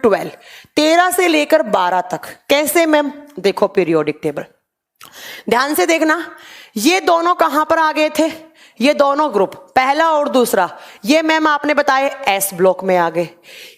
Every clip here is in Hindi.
12, 13 से लेकर 12 तक कैसे मैम? देखो पीरियोडिक टेबल ध्यान से देखना, ये दोनों कहां पर आ गए थे? ये दोनों ग्रुप पहला और दूसरा, ये मैम आपने बताए एस ब्लॉक में आ गए।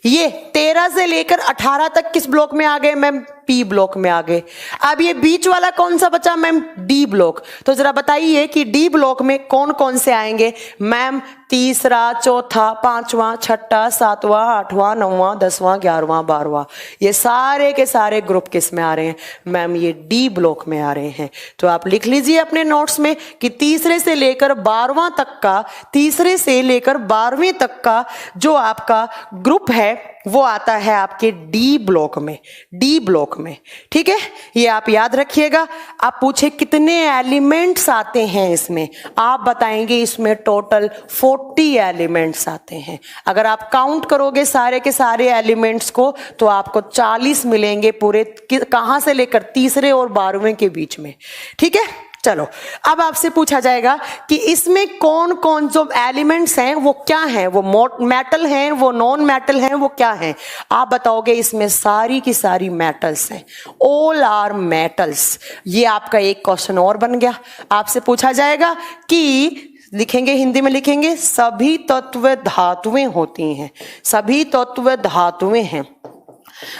ये 13 से लेकर 18 तक किस ब्लॉक में आ गए मैम? पी ब्लॉक में आ गए। अब ये बीच वाला कौन सा बचा मैम? D block. तो जरा बताइए कि डी ब्लॉक में कौन कौन से आएंगे मैम? तीसरा, चौथा, पांचवा, छठा, सातवां, आठवां, नौवां, 10वां, 11वां, 12वां, ये सारे के सारे ग्रुप किस में आ रहे हैं मैम? ये डी ब्लॉक में आ रहे हैं। तो आप लिख लीजिए अपने नोट्स में कि तीसरे से लेकर 12वां तक का, तीसरे से लेकर 12वीं तक का जो आपका ग्रुप है वो आता है आपके डी ब्लॉक में, डी ब्लॉक में। ठीक है, ये आप याद रखिएगा। आप पूछे कितने एलिमेंट्स आते हैं इसमें, आप बताएंगे इसमें टोटल 40 एलिमेंट्स आते हैं। अगर आप काउंट करोगे सारे के सारे एलिमेंट्स को तो आपको 40 मिलेंगे पूरे, कहां से लेकर तीसरे और 12वें के बीच में। ठीक है, चलो अब आपसे पूछा जाएगा कि इसमें कौन कौन जो एलिमेंट्स हैं वो क्या हैं? वो मेटल हैं, वो नॉन मेटल हैं, वो क्या हैं? आप बताओगे इसमें सारी की सारी मेटल्स हैं, ऑल आर मेटल्स। ये आपका एक क्वेश्चन और बन गया। आपसे पूछा जाएगा कि लिखेंगे, हिंदी में लिखेंगे, सभी तत्व धातुएं होती हैं, सभी तत्व धातुएं हैं।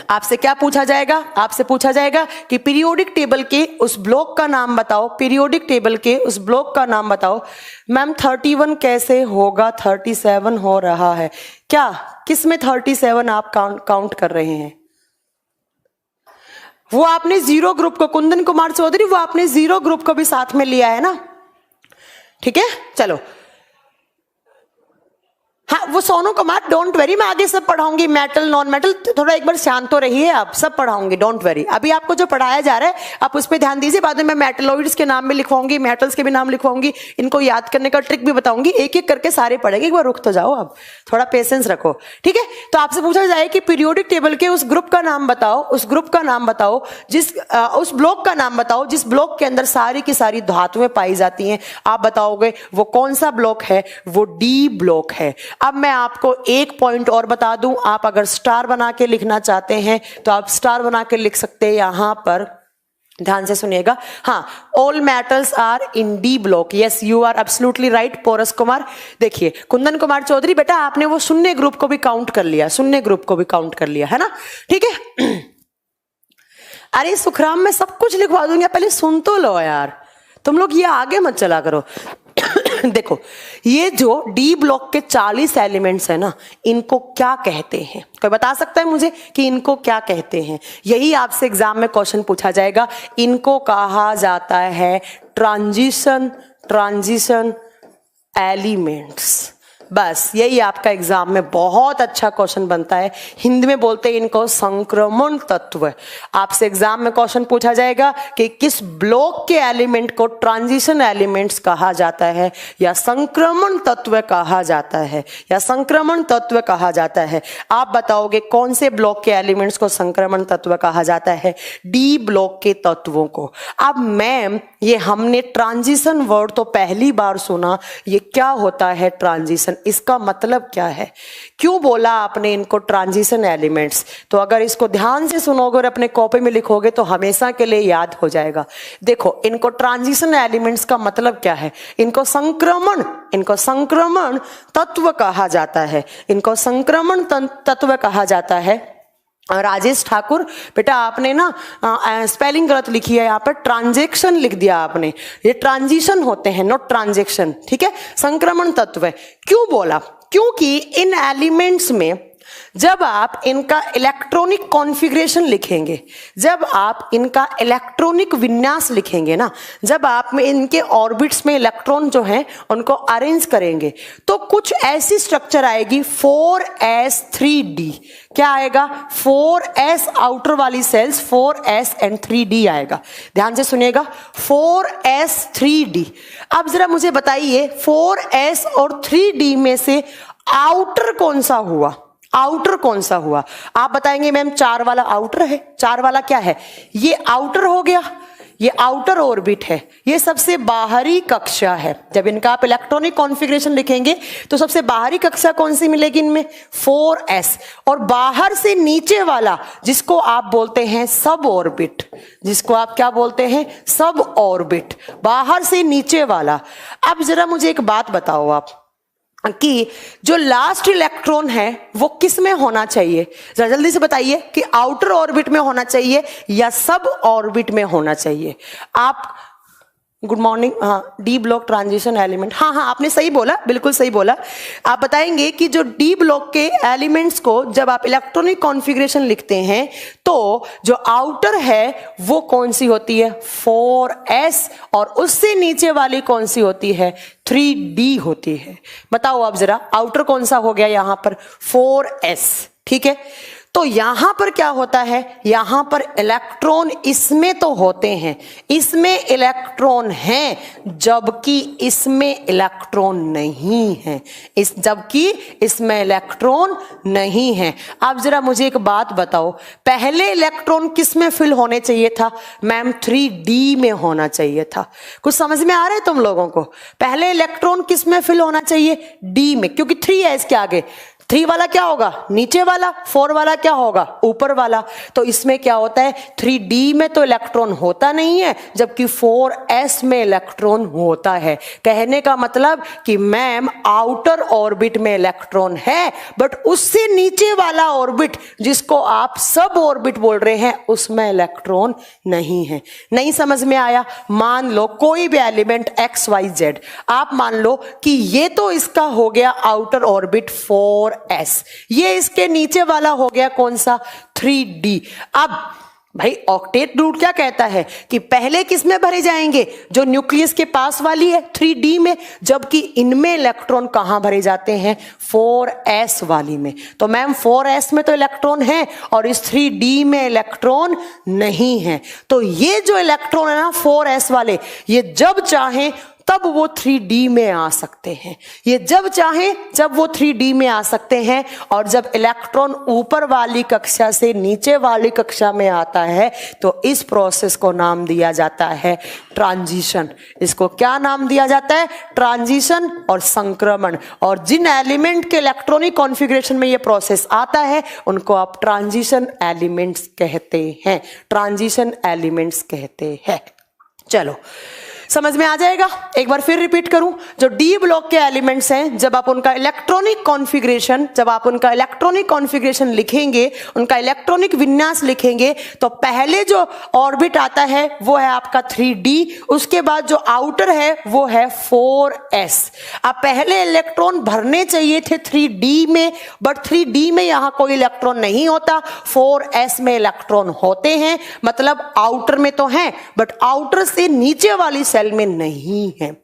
आपसे क्या पूछा जाएगा? आपसे पूछा जाएगा कि पीरियोडिक टेबल के उस ब्लॉक का नाम बताओ, पीरियोडिक टेबल के उस ब्लॉक का नाम बताओ। मैम 31 कैसे होगा? 37 हो रहा है क्या? किसमें 37 आप काउंट कर रहे हैं? वो आपने जीरो ग्रुप को, कुंदन कुमार चौधरी, वो आपने जीरो ग्रुप को भी साथ में लिया है ना? ठीक है, चलो हाँ, वो सोनू कुमार, डोंट वरी, मैं आगे सब पढ़ाऊंगी, मेटल नॉन मेटल, थोड़ा एक बार शांत तो रहिए, आप सब पढ़ाऊंगी, डोंट वरी। अभी आपको जो पढ़ाया जा रहा है आप उस पर ध्यान दीजिए, बाद में मैं मेटलॉइड्स के नाम भी लिखवाऊंगी, मेटल्स के भी नाम लिखवाऊंगी, इनको याद करने का ट्रिक भी बताऊंगी, एक एक करके सारे पढ़ेंगे। एक बार रुक तो जाओ, आप थोड़ा पेशेंस रखो। ठीक है, तो आपसे पूछा जाए कि पीरियोडिक टेबल के उस ग्रुप का नाम बताओ, उस ग्रुप का नाम बताओ, उस ब्लॉक का नाम बताओ जिस ब्लॉक के अंदर सारी की सारी धातुएं पाई जाती हैं। आप बताओगे वो कौन सा ब्लॉक है? वो डी ब्लॉक है। अब मैं आपको एक पॉइंट और बता दूं, आप अगर स्टार बना के लिखना चाहते हैं तो आप स्टार बना के लिख सकते हैं। यहां पर ध्यान से सुनिएगा, हाँ, all metals are in D block. Yes, you are absolutely right Porus Kumar. देखिए कुंदन कुमार चौधरी, बेटा आपने वो शून्य ग्रुप को भी काउंट कर लिया, शून्य ग्रुप को भी काउंट कर लिया है ना? ठीक है। अरे सुखराम, मैं सब कुछ लिखवा दूंगी, पहले सुन तो लो यार, तुम लोग ये आगे मत चला करो। देखो, ये जो डी ब्लॉक के 40 एलिमेंट्स है ना, इनको क्या कहते हैं? कोई बता सकता है मुझे कि इनको क्या कहते हैं? यही आपसे एग्जाम में क्वेश्चन पूछा जाएगा। इनको कहा जाता है ट्रांजिशन एलिमेंट्स। बस यही आपका एग्जाम में बहुत अच्छा क्वेश्चन बनता है। हिंदी में बोलते हैं इनको संक्रमण तत्व। आपसे एग्जाम में क्वेश्चन पूछा जाएगा कि किस ब्लॉक के एलिमेंट को ट्रांजिशन एलिमेंट्स कहा जाता है या संक्रमण तत्व कहा जाता है, या संक्रमण तत्व कहा जाता है। आप बताओगे कौन से ब्लॉक के एलिमेंट्स को संक्रमण तत्व कहा जाता है? डी ब्लॉक के तत्वों को। अब मैम ये हमने ट्रांजिशन वर्ड तो पहली बार सुना, ये क्या होता है ट्रांजिशन? इसका मतलब क्या है? क्यों बोला आपने इनको ट्रांजिशन एलिमेंट्स? तो अगर इसको ध्यान से सुनोगे और अपने कॉपी में लिखोगे तो हमेशा के लिए याद हो जाएगा। देखो, इनको ट्रांजिशन एलिमेंट्स का मतलब क्या है? इनको संक्रमण तत्व कहा जाता है, इनको संक्रमण तत्व कहा जाता है। राजेश ठाकुर, बेटा आपने ना स्पेलिंग गलत लिखी है, यहाँ पर ट्रांजेक्शन लिख दिया आपने। ये ट्रांजिशन होते हैं, नॉट ट्रांजेक्शन। ठीक है, संक्रमण तत्व है। क्यों बोला? क्योंकि इन एलिमेंट्स में जब आप इनका इलेक्ट्रॉनिक कॉन्फ़िगरेशन लिखेंगे, जब आप इनका इलेक्ट्रॉनिक विन्यास लिखेंगे ना, जब आप में इनके ऑर्बिट्स में इलेक्ट्रॉन जो हैं उनको अरेंज करेंगे तो कुछ ऐसी स्ट्रक्चर आएगी 4s3d। क्या आएगा? 4s आउटर वाली सेल्स 4s एंड 3d आएगा। ध्यान से सुनिएगा, 4s3d। अब जरा मुझे बताइए 4s और 3d में से आउटर कौन सा हुआ? आउटर कौन सा हुआ? आप बताएंगे मैम 4 वाला आउटर है। 4 वाला क्या है? ये आउटर हो गया, ये आउटर ऑर्बिट है, ये सबसे बाहरी कक्षा है। जब इनका आप इलेक्ट्रॉनिक कॉन्फ़िगरेशन लिखेंगे तो सबसे बाहरी कक्षा कौन सी मिलेगी इनमें? 4s। और बाहर से नीचे वाला जिसको आप बोलते हैं सब ऑर्बिट, जिसको आप क्या बोलते हैं? सब ऑर्बिट, बाहर से नीचे वाला। अब जरा मुझे एक बात बताओ आप कि जो लास्ट इलेक्ट्रॉन है वो किस में होना चाहिए? जरा जल्दी से बताइए कि आउटर ऑर्बिट में होना चाहिए या सब ऑर्बिट में होना चाहिए? आप गुड मॉर्निंग, हाँ, डी ब्लॉक ट्रांजिशन एलिमेंट, हाँ, आपने सही बोला, बिल्कुल सही बोला। आप बताएंगे कि जो डी ब्लॉक के एलिमेंट्स को जब आप इलेक्ट्रॉनिक कॉन्फ़िगरेशन लिखते हैं तो जो आउटर है वो कौन सी होती है? 4s। और उससे नीचे वाली कौन सी होती है? 3d होती है। बताओ आप जरा, आउटर कौन सा हो गया यहां पर? 4s, ठीक है। तो यहां पर क्या होता है? यहां पर इलेक्ट्रॉन इसमें तो होते हैं, इसमें इलेक्ट्रॉन हैं, जबकि इसमें इलेक्ट्रॉन नहीं है, जबकि इसमें इलेक्ट्रॉन नहीं है। अब जरा मुझे एक बात बताओ, पहले इलेक्ट्रॉन किस में फिल होने चाहिए था? मैम 3d में होना चाहिए था। कुछ समझ में आ रहा है तुम लोगों को? पहले इलेक्ट्रॉन किस में फिल होना चाहिए? d में, क्योंकि 3 है इसके आगे। 3 वाला क्या होगा? नीचे वाला। 4 वाला क्या होगा? ऊपर वाला। तो इसमें क्या होता है? 3d में तो इलेक्ट्रॉन होता नहीं है, जबकि 4s में इलेक्ट्रॉन होता है। कहने का मतलब कि मैम आउटर ऑर्बिट में इलेक्ट्रॉन है, बट उससे नीचे वाला ऑर्बिट जिसको आप सब ऑर्बिट बोल रहे हैं उसमें इलेक्ट्रॉन नहीं है। नहीं समझ में आया? मान लो कोई भी एलिमेंट XYZ, आप मान लो कि ये तो इसका हो गया आउटर ऑर्बिट 4s, ये इसके नीचे वाला हो गया कौन सा? 3d। अब भाई ऑक्टेट रूट क्या कहता है कि पहले किस में भरे जाएंगे? जो न्यूक्लियस के पास वाली है 3d में, जबकि इनमें इलेक्ट्रॉन कहां भरे जाते हैं? 4s वाली में। तो मैम 4s में तो इलेक्ट्रॉन है और इस 3d में इलेक्ट्रॉन नहीं है। तो ये जो इलेक्ट्रॉन है ना 4s वाले, ये जब चाहें तब वो 3d में आ सकते हैं, ये जब चाहें जब वो 3d में आ सकते हैं। और जब इलेक्ट्रॉन ऊपर वाली कक्षा से नीचे वाली कक्षा में आता है तो इस प्रोसेस को नाम दिया जाता है ट्रांजिशन। इसको क्या नाम दिया जाता है? ट्रांजिशन और संक्रमण। और जिन एलिमेंट के इलेक्ट्रॉनिक कॉन्फ़िगरेशन में ये प्रोसेस आता है उनको आप ट्रांजिशन एलिमेंट्स कहते हैं, ट्रांजिशन एलिमेंट्स कहते हैं। चलो समझ में आ जाएगा? एक बार फिर रिपीट करूं, जो डी ब्लॉक के एलिमेंट्स हैं, जब आप उनका इलेक्ट्रॉनिक कॉन्फ़िगरेशन लिखेंगे, उनका इलेक्ट्रॉनिक विन्यास लिखेंगे, तो पहले जो ऑर्बिट आता है वो है आपका 3d, उसके बाद जो आउटर है वो है 4s। अब पहले इलेक्ट्रॉन भरने चाहिए थे 3d में, बट 3d में यहां कोई इलेक्ट्रॉन नहीं होता, 4s में इलेक्ट्रॉन होते हैं। मतलब आउटर में तो हैं, बट आउटर से नीचे वाली सेल में नहीं है।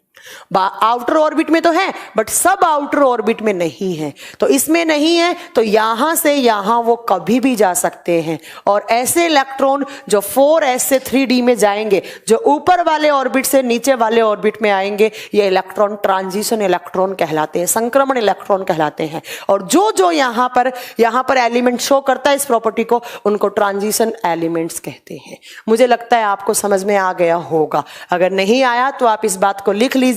आउटर ऑर्बिट में तो है बट सब आउटर ऑर्बिट में नहीं है। तो इसमें नहीं है तो यहां से यहां वो कभी भी जा सकते हैं। और ऐसे इलेक्ट्रॉन जो 4s से 3d में जाएंगे, जो ऊपर वाले ऑर्बिट से नीचे वाले ऑर्बिट में आएंगे, ये इलेक्ट्रॉन ट्रांजिशन इलेक्ट्रॉन कहलाते हैं, संक्रमण इलेक्ट्रॉन कहलाते हैं। और जो जो यहां पर एलिमेंट शो करता है इस प्रॉपर्टी को, उनको ट्रांजिशन एलिमेंट्स कहते हैं। मुझे लगता है आपको समझ में आ गया होगा। अगर नहीं आया तो आप इस बात को लिख लीजिए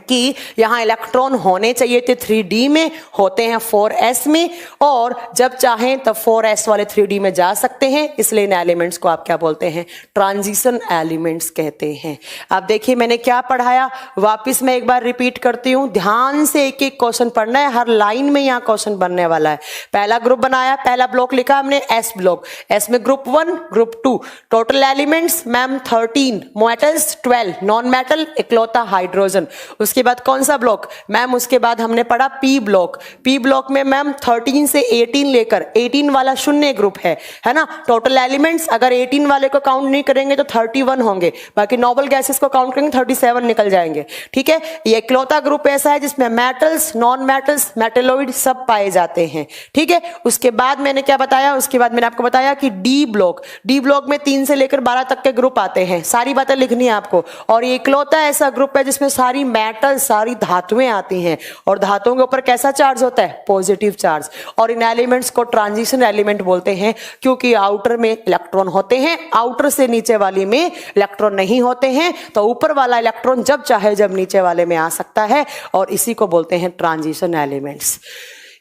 कि यहां इलेक्ट्रॉन होने चाहिए थे 3d में, होते हैं 4s में, और जब चाहें तब 4s वाले 3d में जा सकते हैं। इसलिए इन एलिमेंट्स को आप क्या बोलते हैं? ट्रांजिशन एलिमेंट्स कहते हैं। अब देखिए मैंने क्या पढ़ाया, वापस मैं एक बार रिपीट करती हूं, ध्यान से एक एक क्वेश्चन पढ़ना है, हर लाइन में यहां क्वेश्चन बनने वाला है। पहला ग्रुप बनाया, पहला ब्लॉक लिखा हमने s ब्लॉक, s में group 1 group 2, total elements ma'am 13, metals 12, non metal इकलौता हाइड्रोजन। उसके बाद कौन सा ब्लॉक मैम? उसके बाद हमने पढ़ा पी ब्लॉक। पी ब्लॉक में मैम 13 से 18 लेकर 18 वाला शून्य ग्रुप है ना। टोटल एलिमेंट्स अगर 18 वाले को काउंट नहीं करेंगे तो 31 होंगे, बाकी नोबल गैसेस को काउंट करेंगे 37 निकल जाएंगे। ठीक है, ये इकलौता ग्रुप ऐसा है जिसमें मेटल्स, नॉन मेटल्स, मेटेलॉइड सब पाए जाते हैं। ठीक है, उसके बाद मैंने क्या बताया? उसके बाद मैंने आपको बताया कि डी ब्लॉक में 3 से लेकर 12 तक के ग्रुप आते हैं। सारी बातें लिखनी है आपको। और ये इकलौता ऐसा ग्रुप है जिसमें सारी मेटल, सारी धातुएं आती हैं और धातुओं के ऊपर कैसा चार्ज होता है? Positive charge. और इन एलिमेंट्स को ट्रांजिशन एलिमेंट बोलते हैं क्योंकि आउटर में इलेक्ट्रॉन होते हैं, आउटर से नीचे वाली में इलेक्ट्रॉन नहीं होते हैं, तो ऊपर वाला इलेक्ट्रॉन जब चाहे जब नीचे वाले में आ सकता है और इसी को बोलते हैं ट्रांजिशन एलिमेंट्स।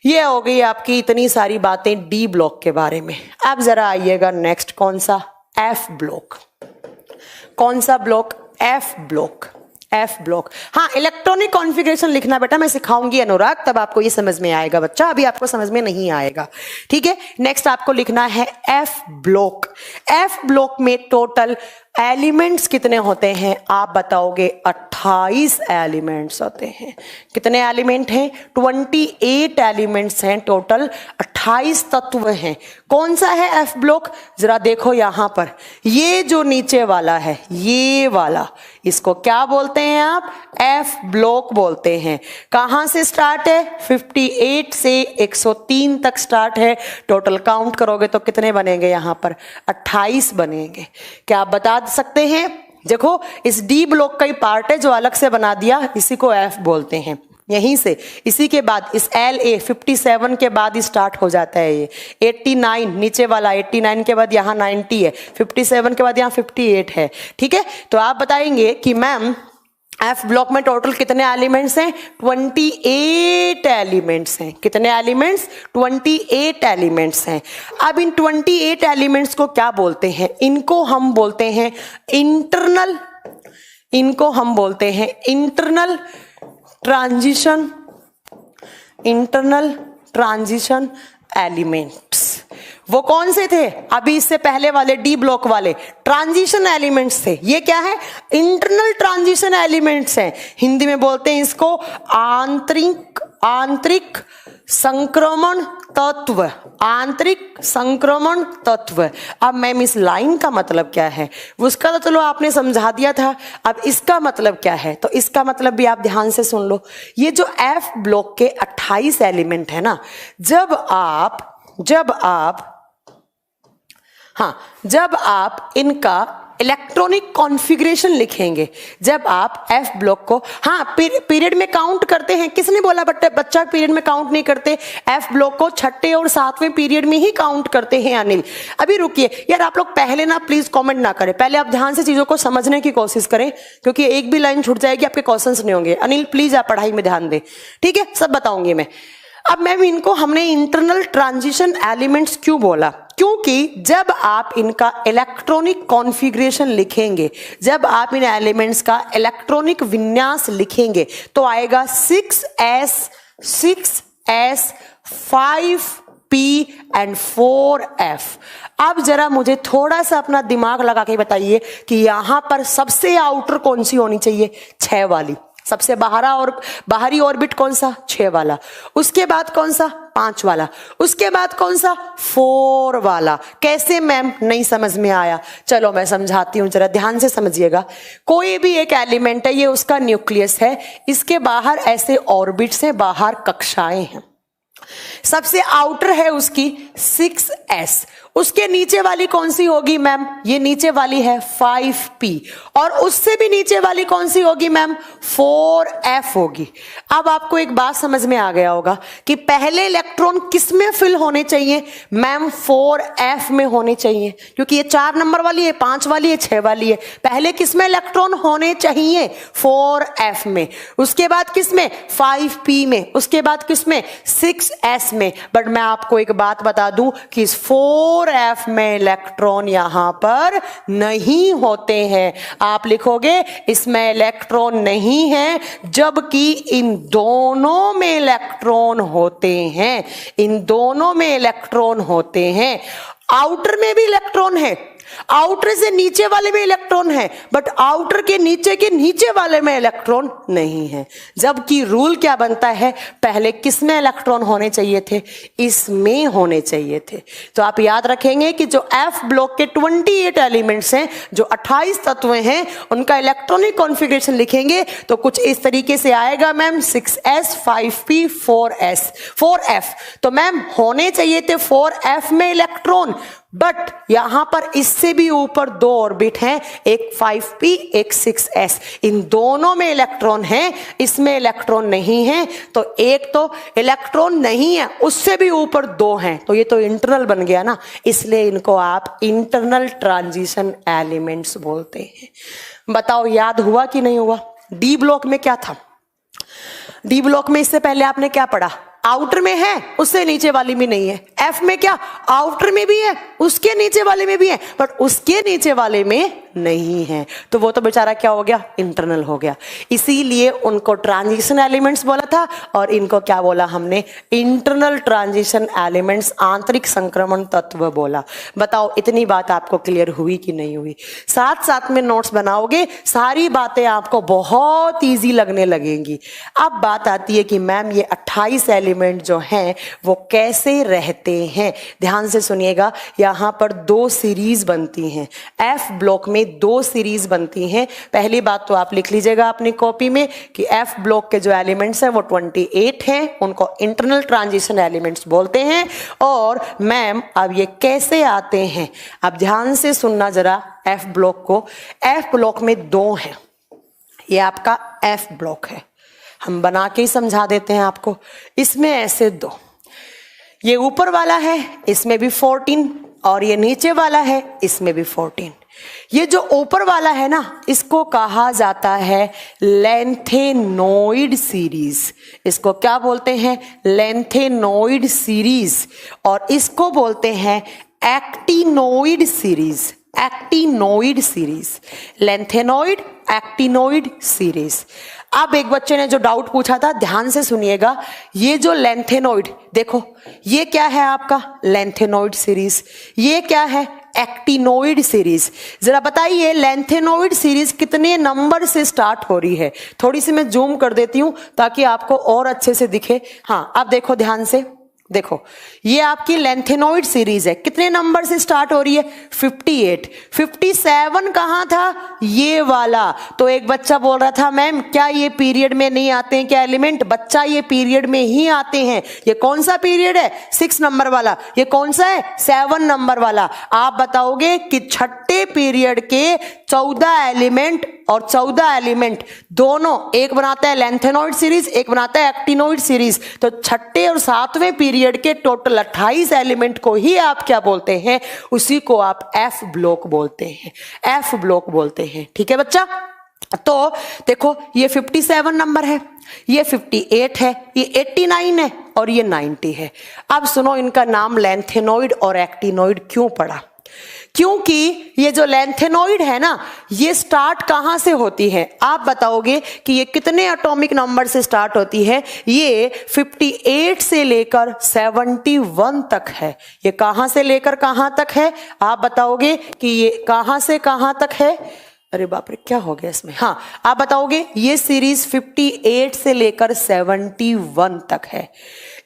ये हो गई आपकी इतनी सारी बातें डी ब्लॉक के बारे में। अब जरा आइएगा नेक्स्ट, कौन सा? F block. कौन सा block? F block. F block. हाँ, इलेक्ट्रॉनिक कॉन्फ़िगरेशन लिखना बेटा मैं सिखाऊंगी अनुराग, तब आपको ये समझ में आएगा बच्चा, अभी आपको समझ में नहीं आएगा। ठीक है, नेक्स्ट आपको लिखना है एफ ब्लॉक। एफ ब्लॉक में टोटल एलिमेंट्स कितने होते हैं आप बताओगे? 28 एलिमेंट्स होते हैं। कितने एलिमेंट हैं? 28 एलिमेंट्स हैं टोटल, 28 तत्व हैं। कौन सा है एफ ब्लॉक? जरा देखो यहां पर, ये जो नीचे वाला है, ये वाला, इसको क्या बोलते हैं आप? एफ ब्लॉक बोलते हैं। कहां से स्टार्ट है? 58 से 103 तक स्टार्ट है। टोटल काउंट करोगे तो कितने बनेंगे? यहां पर 28 बनेंगे। क्या आप बता सकते हैं? देखो, इस डी ब्लॉक का ही पार्ट है जो अलग से बना दिया, इसी को एफ बोलते हैं। यहीं से इसी के बाद इस एल ए 57 के बाद ही स्टार्ट हो जाता है ये 89, नीचे वाला 89 के बाद यहाँ 90 है, 57 के बाद यहाँ 58 है। ठीक है, तो आप बताएंगे कि मैम एफ ब्लॉक में टोटल कितने एलिमेंट्स हैं? 28 एलिमेंट्स हैं। कितने एलिमेंट्स? 28 एलिमेंट्स हैं। अब इन 28 एलिमेंट्स को क्या बोलते हैं? इनको हम बोलते हैं इंटरनल, इनको हम बोलते हैं इंटरनल ट्रांजिशन एलिमेंट्स। वो कौन से थे? अभी इससे पहले वाले डी ब्लॉक वाले ट्रांजिशन एलिमेंट्स थे। ये क्या है? इंटरनल ट्रांजिशन एलिमेंट्स हैं। हिंदी में बोलते हैं इसको आंतरिक संक्रमण तत्व। आंतरिक संक्रमण तत्व। अब मैम इस लाइन का मतलब क्या है? उसका तो चलो आपने समझा दिया था, अब इसका मतलब क्या है? तो इसका मतलब भी आप ध्यान से सुन लो। ये जो एफ ब्लॉक के 28 एलिमेंट है ना, जब आप इनका इलेक्ट्रॉनिक कॉन्फ़िगरेशन लिखेंगे, जब आप एफ ब्लॉक को, हाँ पीरियड में काउंट करते हैं। किसने बोला बच्चा पीरियड में काउंट नहीं करते? एफ ब्लॉक को छठे और सातवें पीरियड में ही काउंट करते हैं अनिल। अभी रुकिए यार, आप लोग पहले ना प्लीज कमेंट ना करें, पहले आप ध्यान से चीजों को समझने की कोशिश करें, क्योंकि एक भी लाइन छूट जाएगी आपके क्वेश्चंस नहीं होंगे। अनिल प्लीज आप पढ़ाई में ध्यान दें, ठीक है? सब बताऊंगी मैं। अब मैम इनको हमने इंटरनल ट्रांजिशन एलिमेंट्स क्यों बोला? क्योंकि जब आप इनका इलेक्ट्रॉनिक कॉन्फ़िगरेशन लिखेंगे, जब आप इन एलिमेंट्स का इलेक्ट्रॉनिक विन्यास लिखेंगे तो आएगा 6s 5p एंड 4f। अब जरा मुझे थोड़ा सा अपना दिमाग लगा के बताइए कि यहां पर सबसे आउटर कौन सी होनी चाहिए? 6 वाली। सबसे बाहरी ऑर्बिट कौन सा? 6 वाला। उसके बाद कौन सा? 5 वाला। उसके बाद कौन सा? 4 वाला। कैसे मैम? नहीं समझ में आया? चलो मैं समझाती हूं, जरा ध्यान से समझिएगा। कोई भी एक एलिमेंट है, ये उसका न्यूक्लियस है, इसके बाहर ऐसे ऑर्बिट्स हैं, बाहर कक्षाएं हैं। सबसे आउटर है उसकी 6s। उसके नीचे वाली कौन सी होगी मैम? ये नीचे वाली है 5p। और उससे भी नीचे वाली कौन सी होगी मैम? 4f होगी। अब आपको एक बात समझ में आ गया होगा कि पहले इलेक्ट्रॉन किस में फिल होने चाहिए मैम? 4f में होने चाहिए, क्योंकि ये 4 नंबर वाली है, 5 वाली है, 6 वाली है। पहले किस में इलेक्ट्रॉन होने चाहिए? 4f में। उसके बाद किस में? 5p में। उसके बाद किस में? 6s में। बट मैं आपको एक बात बता दूं कि इस 4f में इलेक्ट्रॉन यहां पर नहीं होते हैं। आप लिखोगे इसमें इलेक्ट्रॉन नहीं है, जबकि इन दोनों में इलेक्ट्रॉन होते हैं। इन दोनों में इलेक्ट्रॉन होते हैं। आउटर में भी इलेक्ट्रॉन है, आउटर से नीचे वाले में इलेक्ट्रॉन है, बट आउटर के नीचे वाले में इलेक्ट्रॉन नहीं है। जबकि रूल क्या बनता है? पहले किस में इलेक्ट्रॉन होने चाहिए थे? इसमें होने चाहिए थे। तो आप याद रखेंगे कि जो एफ ब्लॉक के 28 एलिमेंट्स हैं, जो 28 तत्व हैं, उनका इलेक्ट्रॉनिक कॉन्फ़िगरेशन लिखेंगे तो कुछ इस तरीके से आएगा मैम 6s 5p 4f। तो मैम होने चाहिए थे 4f में इलेक्ट्रॉन, बट यहां पर इससे भी ऊपर दो ऑर्बिट हैं, एक 5p एक 6s, इन दोनों में इलेक्ट्रॉन है, इसमें इलेक्ट्रॉन नहीं है, तो एक तो इलेक्ट्रॉन नहीं है, उससे भी ऊपर दो हैं, तो ये तो इंटरनल बन गया ना, इसलिए इनको आप इंटरनल ट्रांजिशन एलिमेंट्स बोलते हैं। बताओ याद हुआ कि नहीं हुआ? डी ब्लॉक में क्या था? डी ब्लॉक में इससे पहले आपने क्या पढ़ा? आउटर में है, उससे नीचे वाली में नहीं है। एफ में क्या? आउटर में भी है, उसके नीचे वाले में भी है, पर उसके नीचे वाले में नहीं है, तो वो तो बेचारा क्या हो गया? इंटरनल हो गया। इसीलिए उनको ट्रांजिशन एलिमेंट्स बोला था, और इनको क्या बोला हमने? इंटरनल ट्रांजिशन एलिमेंट्स, आंतरिक संक्रमण तत्व बोला। बताओ इतनी बात आपको क्लियर हुई कि नहीं हुई? साथ साथ में नोट्स बनाओगे, सारी बातें आपको बहुत ईजी लगने लगेंगी। अब बात आती है कि मैम ये 28 एलिमेंट जो हैं वो कैसे रहते हैं? ध्यान से सुनिएगा, यहां पर दो सीरीज बनती हैं, एफ ब्लॉक में दो सीरीज बनती हैं। पहली बात तो आप लिख लीजिएगा अपनी कॉपी में कि एफ ब्लॉक के जो एलिमेंट्स हैं वो 28 हैं, उनको इंटरनल ट्रांजिशन एलिमेंट्स बोलते हैं। और मैम अब ये कैसे आते हैं? अब ध्यान से सुनना जरा एफ ब्लॉक को। एफ ब्लॉक में दो हैं, ये आपका एफ ब्लॉक है, हम बना के ही समझा देते हैं आपको। इसमें ऐसे दो, ये ऊपर वाला है, इसमें भी 14, और ये नीचे वाला है, इसमें भी 14। ये जो ऊपर वाला है ना, इसको कहा जाता है लेंथेनोइड सीरीज। इसको क्या बोलते हैं? Lanthanoid series. और इसको बोलते हैं actinoid series. Actinoid series, lanthanoid actinoid series. अब एक बच्चे ने जो डाउट पूछा था, ध्यान से सुनिएगा, ये जो लेंथेनोइड, देखो ये क्या है आपका? Lanthanoid series. ये क्या है? Actinoid series. जरा बताइए लेंथेनोइड सीरीज कितने नंबर से स्टार्ट हो रही है? थोड़ी सी मैं जूम कर देती हूं ताकि आपको और अच्छे से दिखे। हाँ, अब देखो ध्यान से, देखो ये आपकी लेंथेनोइड सीरीज है, कितने नंबर से स्टार्ट हो रही है? 58। 57 कहां था? ये वाला। तो एक बच्चा बोल रहा था मैम क्या ये पीरियड में नहीं आते हैं क्या एलिमेंट? बच्चा ये पीरियड में ही आते हैं। ये कौन सा पीरियड है? 6 नंबर वाला। ये कौन सा है? 7 नंबर वाला। आप बताओगे कि छठे पीरियड के 14 एलिमेंट और 14 एलिमेंट दोनों, एक बनाता है लेंथेनोइड सीरीज, एक बनाता है एक्टिनोइड सीरीज। तो छठे और 7वें पीरियड के टोटल 28 एलिमेंट को ही आप क्या बोलते हैं? उसी को आप एफ ब्लॉक बोलते हैं, एफ ब्लॉक बोलते हैं। ठीक है बच्चा? तो देखो ये 57 नंबर है, ये 58 है, ये 89 है और ये 90 है। अब सुनो, इनका नाम लेंथेनोइड और एक्टिनोइड क्यों पड़ा? क्योंकि ये जो लेंथेनोइड है ना, ये स्टार्ट कहां से होती है? आप बताओगे कि ये कितने एटॉमिक नंबर से स्टार्ट होती है? ये 58 से लेकर 71 तक है। ये कहां से लेकर कहां तक है? आप बताओगे कि ये कहां से कहां तक है? अरे बाप रे, क्या हो गया इसमें? हाँ, आप बताओगे ये सीरीज 58 से लेकर 71 तक है।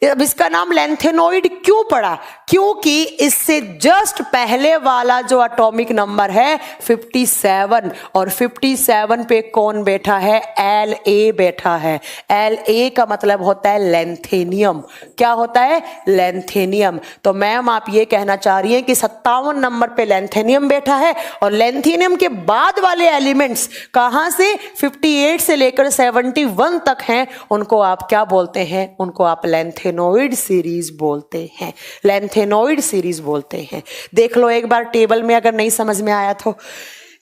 अब इसका नाम लेंथेनोइड क्यों पड़ा? क्योंकि इससे जस्ट पहले वाला जो एटॉमिक नंबर है 57, और 57 पे कौन बैठा है? La बैठा है। La का मतलब होता है लेंथेनियम। क्या होता है? लेंथेनियम। तो मैम आप ये कहना चाह रही हैं कि 57 नंबर पे लेंथेनियम बैठा है, और लेंथेनियम के बाद वाले एलिमेंट्स कहां से? 58 से लेकर 71 तक हैं, उनको आप क्या बोलते हैं? उनको आप लेंथेनोइड सीरीज बोलते हैं, लेंथेनोइड सीरीज बोलते हैं। देख लो एक बार टेबल में, अगर नहीं समझ में आया तो।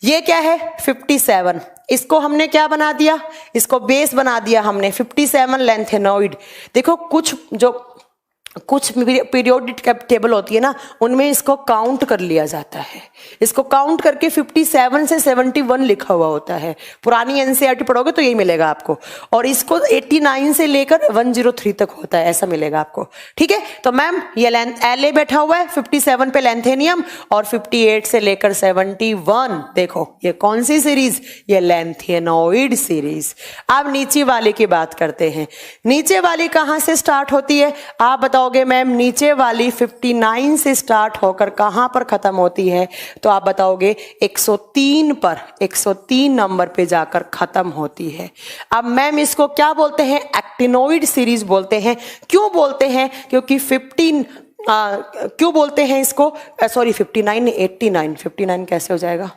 ये क्या है? 57। इसको हमने क्या बना दिया? इसको बेस बना दिया हमने 57 लेंथेनोइड। देखो कुछ पीरियोडिक टेबल होती है ना, उनमें इसको काउंट कर लिया जाता है। इसको काउंट करके 57 से 71 लिखा हुआ होता है। पुरानी एनसीईआरटी पढ़ोगे तो यही मिलेगा आपको। और इसको 89 से लेकर 103 तक होता है, ऐसा मिलेगा आपको। ठीक है? तो मैम ये एलए बैठा हुआ है 57 पे लेंथेनियम, और 58 से लेकर 71। देखो ये कौन सी सीरीज? ये लेंथेनोइड सीरीज। अब नीचे वाले की बात करते हैं। नीचे वाली कहां से स्टार्ट होती है? आप बताओ मैम नीचे वाली 59 से स्टार्ट होकर कहां पर खत्म होती है? तो आप बताओगे 103 पर, 103 नंबर पे जाकर खत्म होती है। अब मैम इसको क्या बोलते हैं? एक्टिनोइड सीरीज बोलते हैं। क्यों बोलते हैं? क्योंकि क्यों बोलते हैं इसको, सॉरी 59 89, 59 कैसे हो जाएगा,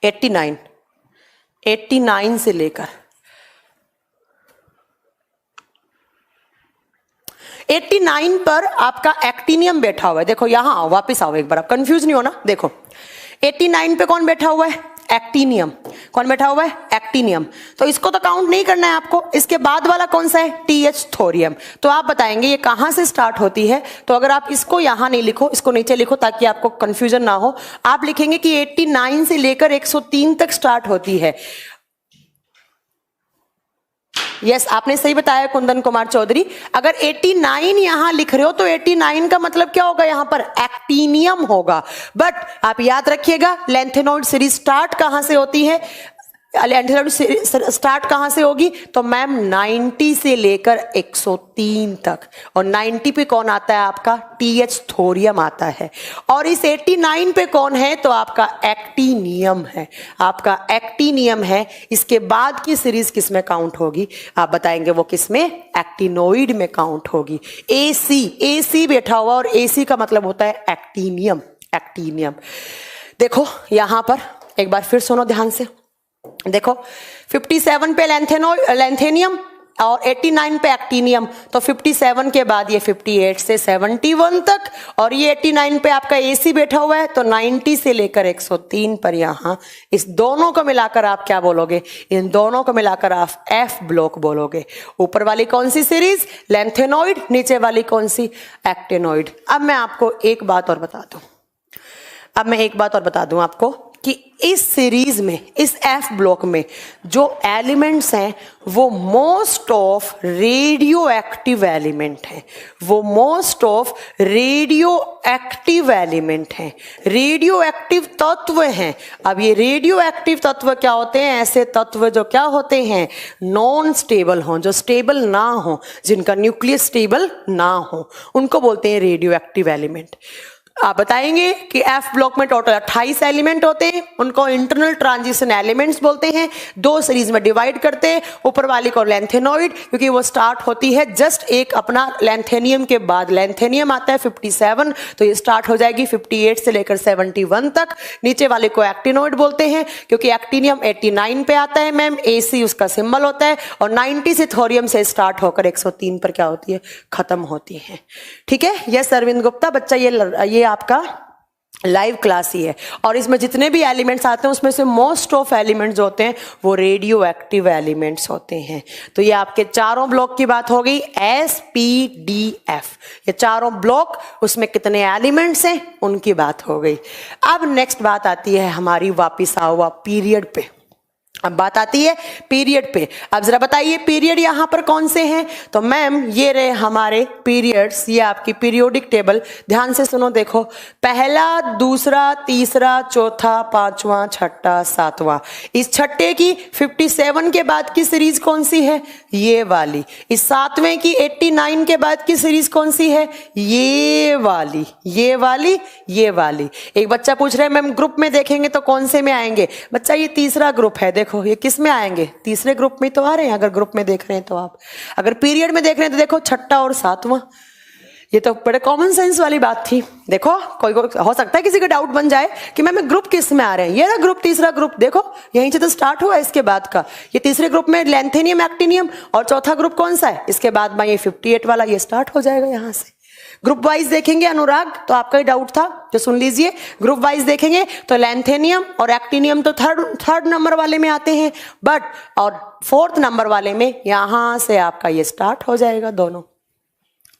89 से लेकर 89 पर आपका एक्टिनियम बैठा हुआ है। देखो यहां आओ, वापस आओ एक बार, आप कंफ्यूज नहीं हो ना। देखो 89 पे कौन बैठा हुआ है, एक्टिनियम। कौन बैठा हुआ है, एक्टिनियम। तो इसको तो काउंट नहीं करना है आपको। इसके बाद वाला कौन सा है, TH थोरियम। तो आप बताएंगे ये कहां से स्टार्ट होती है। तो अगर आप इसको यहां नहीं लिखो, इसको नीचे लिखो ताकि आपको कंफ्यूजन ना हो। आप लिखेंगे कि 89 से लेकर 103 तक स्टार्ट होती है। यस, आपने सही बताया कुंदन कुमार चौधरी। अगर 89 यहां लिख रहे हो तो 89 का मतलब क्या होगा, यहां पर एक्टिनियम होगा। बट आप याद रखिएगा लैंथेनोइड सीरीज स्टार्ट कहां से होती है, लैंथेनोइड स्टार्ट कहां से होगी, तो मैम 90 से लेकर 103 तक। और 90 पे कौन आता है, आपका TH थोरियम आता है। और इस 89 पे कौन है, तो आपका एक्टिनियम है, आपका एक्टिनियम है। इसके बाद की सीरीज किस में काउंट होगी, आप बताएंगे वो किस में, एक्टिनोइड में काउंट होगी। AC बैठा हुआ, और AC का मतलब होता है एक्टिनियम, एक्टिनियम। देखो यहां पर एक बार फिर सुनो ध्यान से। देखो 57 पे लैंथेनियम और 89 पे एक्टिनियम। तो 57 के बाद ये 58 से 71 तक, और ये 89 पे आपका AC बैठा हुआ है। तो 90 से लेकर 103 पर यहां इस दोनों को मिलाकर आप क्या बोलोगे, इन दोनों को मिलाकर आप F ब्लॉक बोलोगे। ऊपर वाली कौन सी सीरीज, लैंथेनोइड, नीचे वाली कौन सी, एक्टिनोइड। अब मैं आपको एक बात और बता दूं, आपको कि इस सीरीज में, इस F ब्लॉक में जो एलिमेंट्स हैं वो most of radio active element हैं, वो most of radio active element हैं, रेडियो एक्टिव तत्व हैं। अब ये रेडियो एक्टिव तत्व क्या होते हैं, ऐसे तत्व जो क्या होते हैं, नॉन स्टेबल हों, जो स्टेबल ना हो, जिनका न्यूक्लियस स्टेबल ना हो, उनको बोलते हैं रेडियो एक्टिव एलिमेंट। आप बताएंगे कि F ब्लॉक में टोटल 28 एलिमेंट होते हैं, उनको इंटरनल ट्रांजिशन एलिमेंट्स बोलते हैं। दो सीरीज में डिवाइड करते हैं, ऊपर वाली को लैंथेनोइड, क्योंकि वो स्टार्ट होती है जस्ट एक अपना लैंथेनियम के बाद। लैंथेनियम आता है 57, तो ये स्टार्ट हो जाएगी 58 से लेकर 71 तक। नीचे वाले को एक्टिनोइड बोलते हैं, क्योंकि एक्टिनियम 89 पे आता है मैम, AC उसका सिंबल होता है। और 90 से थोरियम से स्टार्ट होकर 103 पर क्या होती है, खत्म होती है। ठीक है, यस अरविंद गुप्ता। बच्चा ये आपका लाइव क्लास ही है, और इसमें जितने भी एलिमेंट्स आते हैं उसमें से मोस्ट ऑफ एलिमेंट्स होते हैं वो रेडियो एक्टिव एलिमेंट्स होते हैं। तो ये आपके चारों ब्लॉक की बात हो गई, SPDF, ये चारों ब्लॉक, उसमें कितने एलिमेंट्स हैं उनकी बात हो गई। अब नेक्स्ट बात आती है हमारी, वापिस हुआ पीरियड पे। अब बात आती है पीरियड पे। अब जरा बताइए पीरियड यहां पर कौन से हैं, तो मैम ये रहे हमारे पीरियड्स, ये आपकी पीरियोडिक टेबल। ध्यान से सुनो, देखो पहला, दूसरा, तीसरा, चौथा, पांचवा, छठा, सातवां। इस छठे की 57 के बाद की सीरीज कौन सी है, ये वाली। इस सातवें की 89 के बाद की सीरीज कौन सी है, ये वाली, ये वाली, ये वाली। एक बच्चा पूछ रहा है मैम ग्रुप में देखेंगे तो कौन से में आएंगे, बच्चा ये तीसरा ग्रुप है। देखो ये किस में आएंगे, तीसरे ग्रुप में तो आ रहे हैं। अगर ग्रुप में देख रहे हैं तो आप, अगर पीरियड में देख रहे हैं तो देखो छठा और सातवां। ये तो बड़े कॉमन सेंस वाली बात थी। देखो कोई हो सकता है किसी का डाउट बन जाए कि मैम ग्रुप किस में आ रहे हैं, ये ना ग्रुप, तीसरा ग्रुप देखो यहीं से तो स्टार्ट हुआ है। इसके बाद का ये तीसरे ग्रुप में लैंथेनियम, एक्टिनियम, और चौथा ग्रुप कौन सा है, इसके बाद में ये 58 वाला, ये स्टार्ट हो जाएगा यहां से। ग्रुप वाइज देखेंगे अनुराग, तो आपका ही डाउट था जो सुन लीजिए। ग्रुप वाइज देखेंगे तो लैंथेनियम और एक्टिनियम तो थर्ड नंबर वाले में आते हैं, बट और फोर्थ नंबर वाले में यहां से आपका ये स्टार्ट हो जाएगा दोनों।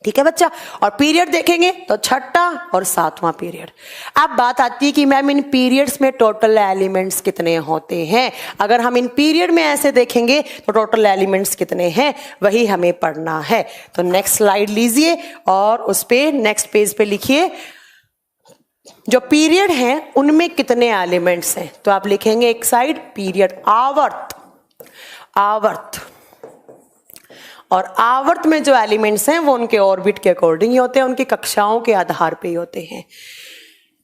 ठीक है बच्चा। और पीरियड देखेंगे तो छठा और सातवां पीरियड। अब बात आती है कि मैम इन पीरियड्स में टोटल एलिमेंट्स कितने होते हैं। अगर हम इन पीरियड में ऐसे देखेंगे तो टोटल एलिमेंट्स कितने हैं वही हमें पढ़ना है। तो नेक्स्ट स्लाइड लीजिए और उस पे नेक्स्ट पेज पे लिखिए जो पीरियड हैं उनमें कितने एलिमेंट्स हैं। तो आप लिखेंगे एक साइड पीरियड आवर्त, आवर्त, और आवर्त में जो एलिमेंट्स हैं वो उनके ऑर्बिट के अकॉर्डिंग ही होते हैं, उनकी कक्षाओं के आधार पे ही होते हैं।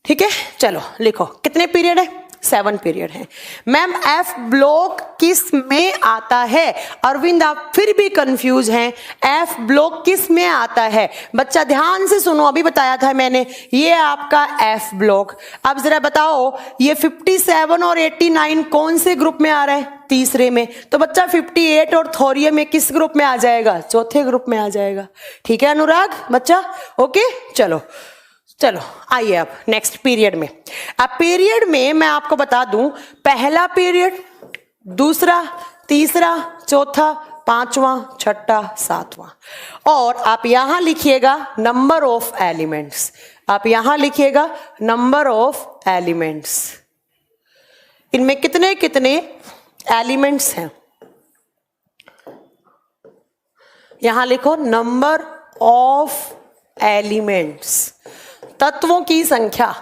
ठीक है, चलो लिखो कितने पीरियड है, 7 पीरियड हैं। मैम एफ ब्लॉक किस में आता है? अरविंद आप फिर भी कंफ्यूज हैं, एफ ब्लॉक किस में आता है? बच्चा ध्यान से सुनो, अभी बताया था मैंने, ये आपका एफ ब्लॉक। अब जरा बताओ ये 57 और 89 कौन से ग्रुप में आ रहा है? तीसरे में। तो बच्चा 58 और थोरियम में किस ग्रुप में आ जाएगा? चौथे ग्रुप में आ जाएगा। ठीक है अनुराग बच्चा? ओके चलो चलो आइए अब नेक्स्ट पीरियड में। अब पीरियड में मैं आपको बता दूं, पहला पीरियड, दूसरा, तीसरा, चौथा, पांचवा, छठा, सातवां। और आप यहां लिखिएगा नंबर ऑफ एलिमेंट्स, आप यहां लिखिएगा नंबर ऑफ एलिमेंट्स। इनमें कितने कितने एलिमेंट्स हैं? यहां लिखो नंबर ऑफ एलिमेंट्स, तत्वों की संख्या,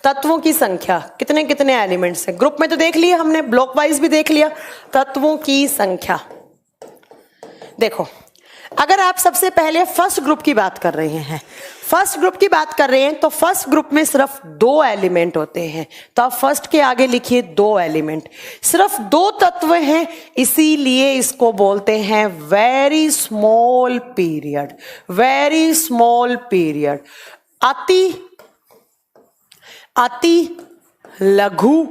तत्वों की संख्या, कितने कितने एलिमेंट्स हैं। ग्रुप में तो देख लिया हमने, ब्लॉक वाइज भी देख लिया, तत्वों की संख्या। देखो अगर आप सबसे पहले फर्स्ट ग्रुप की बात कर रहे हैं, फर्स्ट ग्रुप की बात कर रहे हैं तो फर्स्ट ग्रुप में सिर्फ 2 एलिमेंट होते हैं। तो आप फर्स्ट के आगे लिखिए 2 एलिमेंट, सिर्फ 2 तत्व हैं, इसीलिए इसको बोलते हैं very small period, very small period. अति लघु,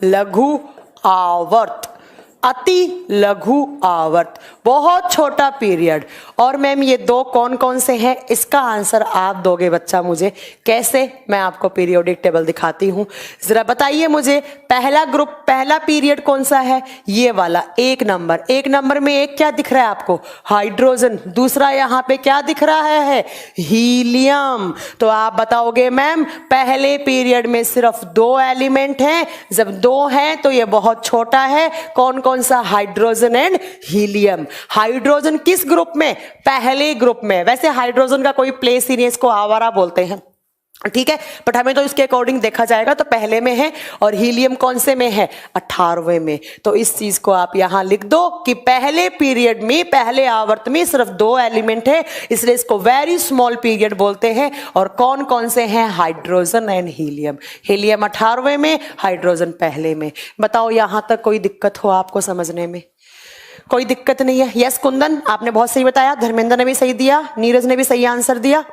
लघु आवर्त, अति लघु आवर्त, बहुत छोटा पीरियड। और मैम ये 2 कौन कौन से हैं? इसका आंसर आप दोगे बच्चा मुझे। कैसे? मैं आपको पीरियोडिक टेबल दिखाती हूं, जरा बताइए मुझे। पहला ग्रुप, पहला पीरियड कौन सा है? ये वाला 1 नंबर। 1 नंबर में एक क्या दिख रहा है आपको? हाइड्रोजन। दूसरा यहां पे क्या दिख रहा है? हीलियम। तो आप बताओगे मैम पहले पीरियड में सिर्फ 2 एलिमेंट हैं, जब 2 हैं तो ये बहुत छोटा है। कौन कौन सा? Hydrogen and helium. हाइड्रोजन किस ग्रुप में? पहले ग्रुप में। वैसे हाइड्रोजन का कोई प्लेस ही नहीं, इसको आवारा बोलते हैं, ठीक है, बट हमें तो इसके अकॉर्डिंग देखा जाएगा तो पहले में है। और हीलियम कौन से में है? 18वें में। तो इस चीज को आप यहां लिख दो कि पहले पीरियड में, पहले आवर्त में सिर्फ 2 एलिमेंट है, इसलिए इसको वेरी स्मॉल पीरियड बोलते हैं। और कौन कौन से हैं? Hydrogen and helium. हीलियम 18वें में, हाइड्रोजन पहले में। बताओ यहां तक कोई दिक्कत हो आपको समझने में? कोई दिक्कत नहीं है? यस कुंदन आपने बहुत सही बताया, धर्मेंद्र ने भी सही दिया, नीरज ने भी सही आंसर दिया।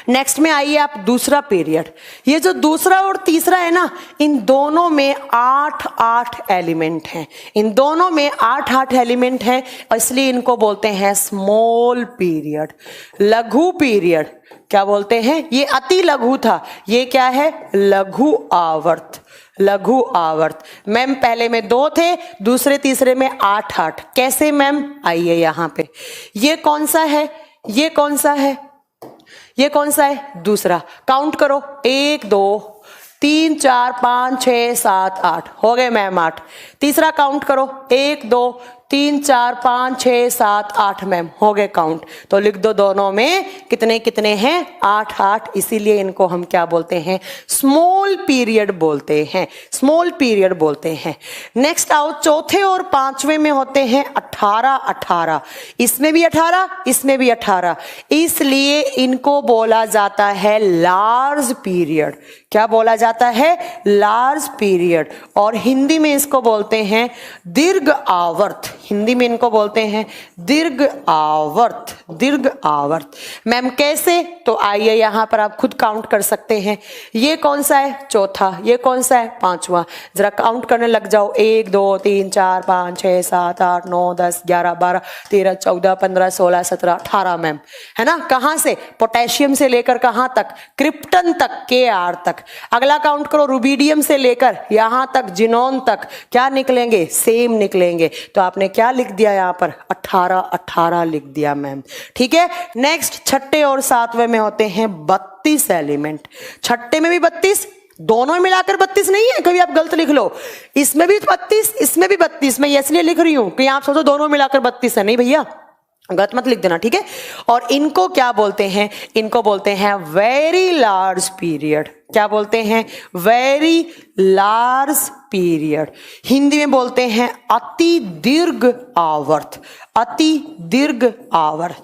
नेक्स्ट में आइए आप दूसरा पीरियड। ये जो दूसरा और तीसरा है ना, इन दोनों में 8-8 एलिमेंट हैं, इन दोनों में 8-8 एलिमेंट हैं, इसलिए इनको बोलते हैं स्मॉल पीरियड, लघु पीरियड। क्या बोलते हैं? ये अति लघु था, ये क्या है? लघु आवर्त, लघु आवर्त। मैम पहले में 2 थे, दूसरे तीसरे में 8-8। कैसे मैम? आइए यहां पे, ये कौन सा है? ये कौन सा है? ये कौन सा है? दूसरा। काउंट करो, 1 2 3 4 5 6 7 8 हो गए मैम 8। तीसरा काउंट करो, 1 2 3 4 5 6 7 8 मैम हो गए काउंट। तो लिख दो दोनों में कितने कितने हैं? 8-8। इसीलिए इनको हम क्या बोलते हैं? स्मॉल पीरियड बोलते हैं, स्मॉल पीरियड बोलते हैं। नेक्स्ट आओ, चौथे और 5वें में होते हैं 18-18। इसमें भी 18, इसमें भी 18, इसलिए इनको बोला जाता है लार्ज पीरियड। क्या बोला जाता है? Large period. और हिंदी में इसको बोलते हैं दीर्घ आवर्त, हिंदी में इनको बोलते हैं दीर्घ आवर्त, दीर्घ आवर्त। मैम कैसे? तो आइए यहां पर आप खुद काउंट कर सकते हैं। ये कौन सा है? चौथा। ये कौन सा है? 5वां। जरा काउंट करने लग जाओ, 1 2 3 4 5 6 7 8 9 10 11 12 13 14 15 16 17 18 मैम, है ना? कहां से? पोटेशियम से लेकर कहां तक? क्रिप्टन तक, Kr तक। अगला काउंट करो, रुबीडियम से लेकर यहां तक, जिनोन तक। क्या निकलेंगे? सेम निकलेंगे। तो आपने क्या लिख दिया यहां पर? 18-18 लिख दिया मैम, ठीक है। नेक्स्ट छठे और 7वें में होते हैं 32 एलिमेंट। छठे में भी 32, दोनों में मिलाकर 32 नहीं है, कभी आप गलत लिख लो। इसमें भी 32, इसमें भी 32। मैं इसलिए लिख रही हूं कि आप सोचो दोनों मिलाकर 32 है, नहीं भैया गलत मत लिख देना, ठीक है। और इनको क्या बोलते हैं? इनको बोलते हैं वेरी लार्ज पीरियड। क्या बोलते हैं? Very large period. हिंदी में बोलते हैं अति दीर्घ आवर्त, अति दीर्घ आवर्त।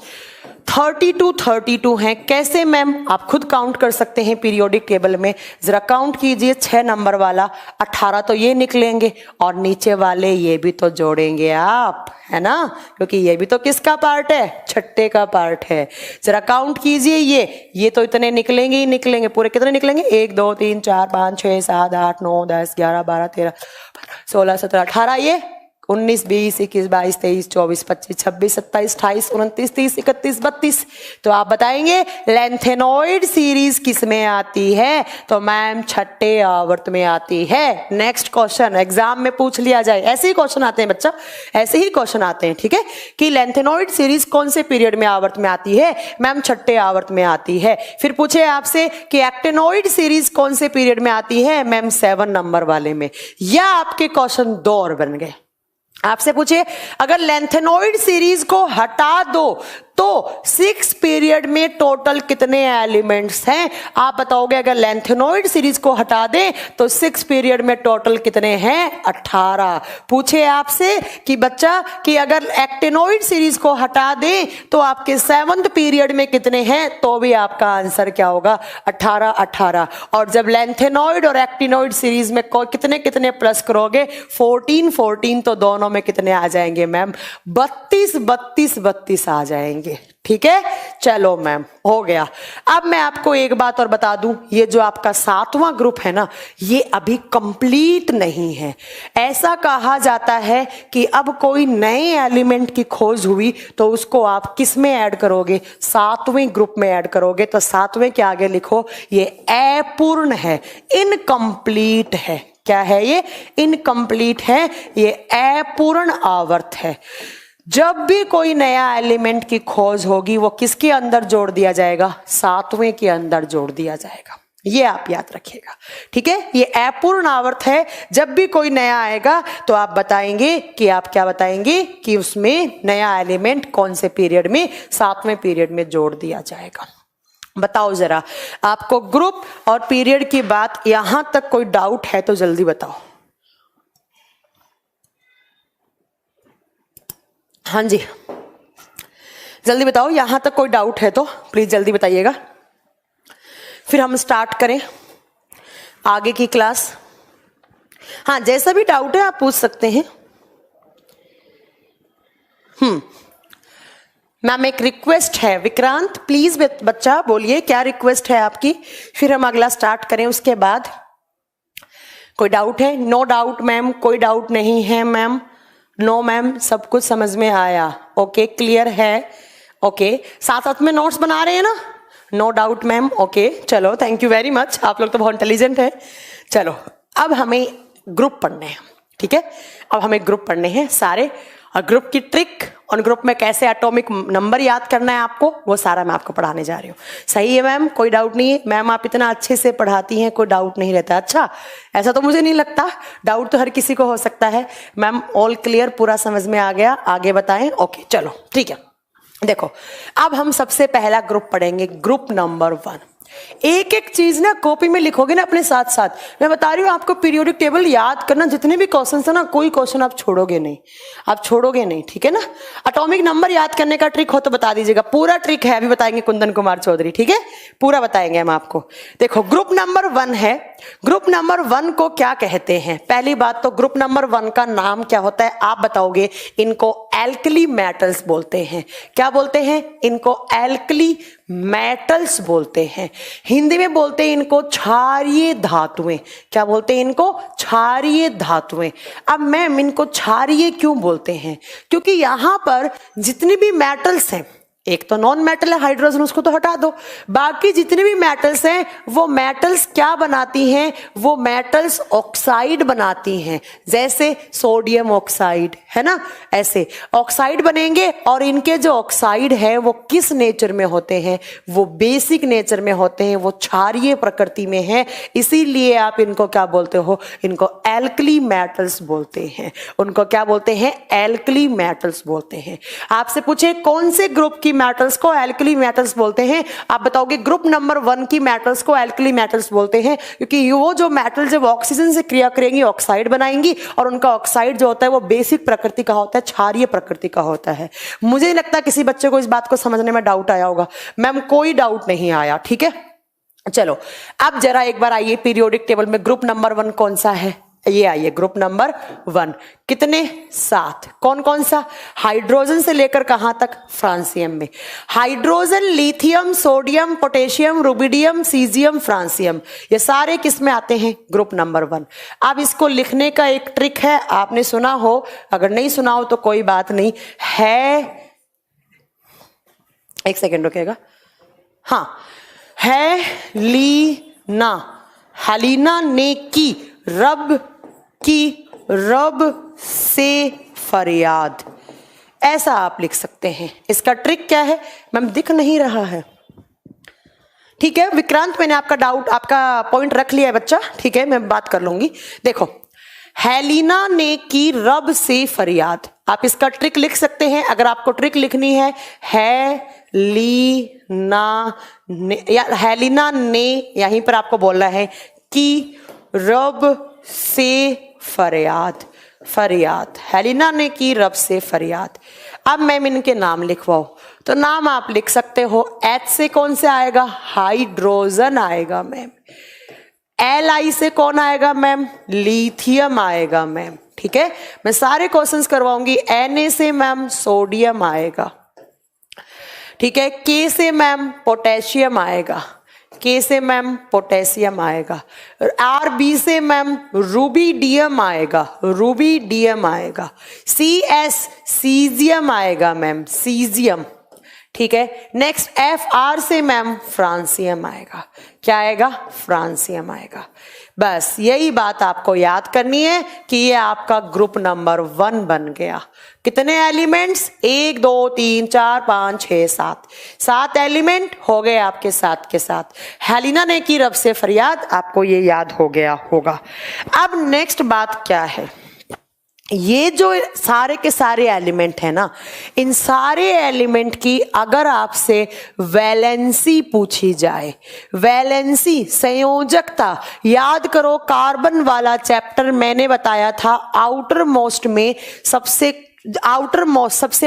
32 हैं। कैसे मैम? आप खुद काउंट कर सकते हैं पीरियोडिक टेबल में, जरा काउंट कीजिए। 6 नंबर वाला 18 तो ये निकलेंगे और नीचे वाले ये भी तो जोड़ेंगे आप, है ना, क्योंकि ये भी तो किसका पार्ट है? छठे का पार्ट है। जरा काउंट कीजिए, ये तो इतने निकलेंगे ही निकलेंगे। पूरे कितने निकलेंगे? 1 2 3 4 5 6 7 8 9 10 11 12 13 16 17 18, ये 19 20 21 22 23 24 25 26 27 28 29 30 31 32। तो आप बताएंगे लेंथेनॉइड सीरीज किस में आती है? तो मैम छठे आवर्त में आती है। नेक्स्ट क्वेश्चन एग्जाम में पूछ लिया जाए, ऐसे ही क्वेश्चन आते हैं बच्चा, ऐसे ही क्वेश्चन आते हैं, ठीक है, कि लेंथेनॉइड सीरीज कौन से पीरियड में आवर्त में आती है? मैम छठे आवर्त में आती है। फिर पूछे आपसे कि एक्टिनॉइड सीरीज कौन से पीरियड में आती है? मैम 7 नंबर वाले में। या आपके क्वेश्चन 2 और बन गए। आपसे पूछे अगर लेंथेनॉइड सीरीज को हटा दो तो 6 पीरियड में टोटल कितने एलिमेंट्स हैं? आप बताओगे अगर लेंथेनॉइड सीरीज को हटा दें तो 6 पीरियड में टोटल कितने हैं? 18। पूछे आपसे कि बच्चा कि अगर एक्टिनॉइड सीरीज को हटा दें तो आपके 7th पीरियड में कितने हैं? तो भी आपका आंसर क्या होगा? 18 18। और जब लेंथेनॉइड और एक्टिनॉइड सीरीज में कितने कितने प्लस करोगे? 14 14, तो दोनों में कितने आ जाएंगे मैम? 32 32 32 आ जाएंगे। ठीक है, चलो मैम हो गया। अब मैं आपको एक बात और बता दूं, ये जो आपका 7वां ग्रुप है ना, ये अभी कंप्लीट नहीं है। ऐसा कहा जाता है कि अब कोई नए एलिमेंट की खोज हुई तो उसको आप किस में ऐड करोगे? 7वें ग्रुप में ऐड करोगे। तो 7वें के आगे लिखो ये अपूर्ण है, इनकम्प्लीट है। क्या है ये? इनकम्प्लीट है, ये अपूर्ण आवर्त है। जब भी कोई नया एलिमेंट की खोज होगी वो किसके अंदर जोड़ दिया जाएगा? 7वें के अंदर जोड़ दिया जाएगा। ये आप याद रखिएगा, ठीक है। ये अपूर्ण आवर्त है। जब भी कोई नया आएगा तो आप बताएंगे कि आप क्या बताएंगे कि उसमें नया एलिमेंट कौन से पीरियड में? 7वें पीरियड में जोड़ दिया जाएगा। बताओ जरा, आपको ग्रुप और पीरियड की बात यहां तक कोई डाउट है तो जल्दी बताओ। हाँ जी, जल्दी बताओ, यहां तक कोई डाउट है तो प्लीज जल्दी बताइएगा, फिर हम स्टार्ट करें आगे की क्लास। हाँ, जैसा भी डाउट है आप पूछ सकते हैं। मैम एक रिक्वेस्ट है, विक्रांत प्लीज बच्चा बोलिए क्या रिक्वेस्ट है आपकी, फिर हम अगला स्टार्ट करें उसके बाद। कोई डाउट है? नो डाउट मैम, कोई डाउट नहीं है मैम। नो मैम, सब कुछ समझ में आया। ओके, क्लियर है। ओके, साथ साथ में नोट्स बना रहे हैं ना? No doubt ma'am. ओके, चलो थैंक यू वेरी मच, आप लोग तो बहुत इंटेलिजेंट है। चलो अब हमें ग्रुप पढ़ने हैं, ठीक है। अब हमें ग्रुप पढ़ने हैं सारे, और ग्रुप की ट्रिक और ग्रुप में कैसे एटॉमिक नंबर याद करना है आपको, वो सारा मैं आपको पढ़ाने जा रही हूँ। सही है मैम, कोई डाउट नहीं है। मैम आप इतना अच्छे से पढ़ाती हैं, कोई डाउट नहीं रहता। अच्छा, ऐसा तो मुझे नहीं लगता, डाउट तो हर किसी को हो सकता है। मैम ऑल क्लियर, पूरा समझ में आ गया, आगे बताएं। ओके चलो ठीक है। देखो अब हम सबसे पहला ग्रुप पढ़ेंगे, ग्रुप नंबर 1। एक एक चीज ना कॉपी में लिखोगे ना अपने साथ साथ। मैं बता रही हूँ आपको, पीरियोडिक टेबल याद करना, जितने भी क्वेश्चन है ना, कोई क्वेश्चन आप छोड़ोगे नहीं, आप छोड़ोगे नहीं, ठीक है ना। एटॉमिक नंबर याद करने का ट्रिक हो तो बता दीजिएगा, पूरा ट्रिक है, अभी बताएंगे कुंदन कुमार चौधरी, ठीक है, पूरा बताएंगे हम आपको। देखो ग्रुप नंबर 1 है, ग्रुप नंबर 1 को क्या कहते हैं? पहली बात तो ग्रुप नंबर 1 का नाम क्या होता है आप बताओगे? इनको एल्कली मेटल्स बोलते हैं। क्या बोलते हैं? इनको एल्कली मेटल्स बोलते हैं। हिंदी में बोलते हैं इनको क्षारीय धातुएं। क्या बोलते हैं इनको? क्षारीय धातुएं। अब मैम इनको क्षारीय क्यों बोलते हैं? क्योंकि यहां पर जितने भी मेटल्स हैं, एक तो नॉन मेटल है हाइड्रोजन, उसको तो हटा दो, बाकी जितने भी मेटल्स हैं वो मेटल्स क्या बनाती हैं? वो मेटल्स ऑक्साइड बनाती हैं। जैसे सोडियम ऑक्साइड है ना, ऐसे ऑक्साइड बनेंगे। और इनके जो ऑक्साइड है वो किस नेचर में होते हैं? वो बेसिक नेचर में होते हैं, वो क्षारीय प्रकृति में है। इसीलिए आप इनको क्या बोलते हो? इनको एल्कली मेटल्स बोलते हैं। उनको क्या बोलते हैं? एल्कली मेटल्स बोलते हैं। आपसे पूछे कौन से ग्रुप की मेटल्स को एल्कली मेटल्स बोलते हैं? आप बताओगे ग्रुप नंबर 1 की मेटल्स को एल्कली मेटल्स बोलते हैं क्योंकि वो जो मेटल जब ऑक्सीजन से क्रिया करेंगी ऑक्साइड बनाएंगी और उनका ऑक्साइड जो होता है वो बेसिक प्रकृति का होता है, क्षारीय प्रकृति का होता है। मुझे नहीं लगता किसी बच्चे को इस बात को समझने में डाउट आया होगा। मैम कोई डाउट नहीं आया, ठीक है। चलो अब जरा एक बार आइए पीरियोडिक टेबल में ग्रुप नंबर 1 कौन सा है? ये आइए ग्रुप नंबर 1 कितने? 7। कौन कौन सा? हाइड्रोजन से लेकर कहां तक? फ्रांसियम में। Hydrogen, lithium, sodium, potassium, rubidium, caesium, francium, ये सारे किस में आते हैं? Group number 1। अब इसको लिखने का एक ट्रिक है, आपने सुना हो, अगर नहीं सुना हो तो कोई बात नहीं है, एक सेकेंड रुकेगा। हाँ, है लीना, हलीना ने की रब से फरियाद, ऐसा आप लिख सकते हैं। इसका ट्रिक क्या है? मैम दिख नहीं रहा है, ठीक है विक्रांत, मैंने आपका डाउट, आपका पॉइंट रख लिया है बच्चा, ठीक है मैं बात कर लूंगी। देखो, हेलिना ने की रब से फरियाद, आप इसका ट्रिक लिख सकते हैं। अगर आपको ट्रिक लिखनी है हेलिना ने यहीं पर आपको बोलना है कि रब से फरियाद, हेलिना ने की रब से फरियाद। अब मैं इनके नाम लिखवाऊं तो नाम आप लिख सकते हो। H से कौन से आएगा? हाइड्रोजन आएगा मैम। Li से कौन आएगा मैम? लिथियम आएगा मैम, ठीक है। मैं सारे क्वेश्चंस करवाऊंगी। Na से मैम सोडियम आएगा, ठीक है। K से मैम पोटेशियम आएगा, K से मैम पोटेशियम आएगा। RB से मैम रूबिडियम आएगा। CS सीजियम आएगा मैम, सीजियम, ठीक है। नेक्स्ट FR से मैम फ्रांसियम आएगा। क्या आएगा? फ्रांसियम आएगा। बस यही बात आपको याद करनी है कि ये आपका ग्रुप नंबर 1 बन गया। कितने एलिमेंट्स? 1 2 3 4 5 6 7 एलिमेंट हो गए आपके साथ के साथ। हेलिना ने की रब से फरियाद, आपको ये याद हो गया होगा। अब नेक्स्ट बात क्या है? ये जो सारे के सारे एलिमेंट है ना, इन सारे एलिमेंट की अगर आपसे वैलेंसी पूछी जाए, वैलेंसी संयोजकता, याद करो कार्बन वाला चैप्टर मैंने बताया था आउटर मोस्ट में, सबसे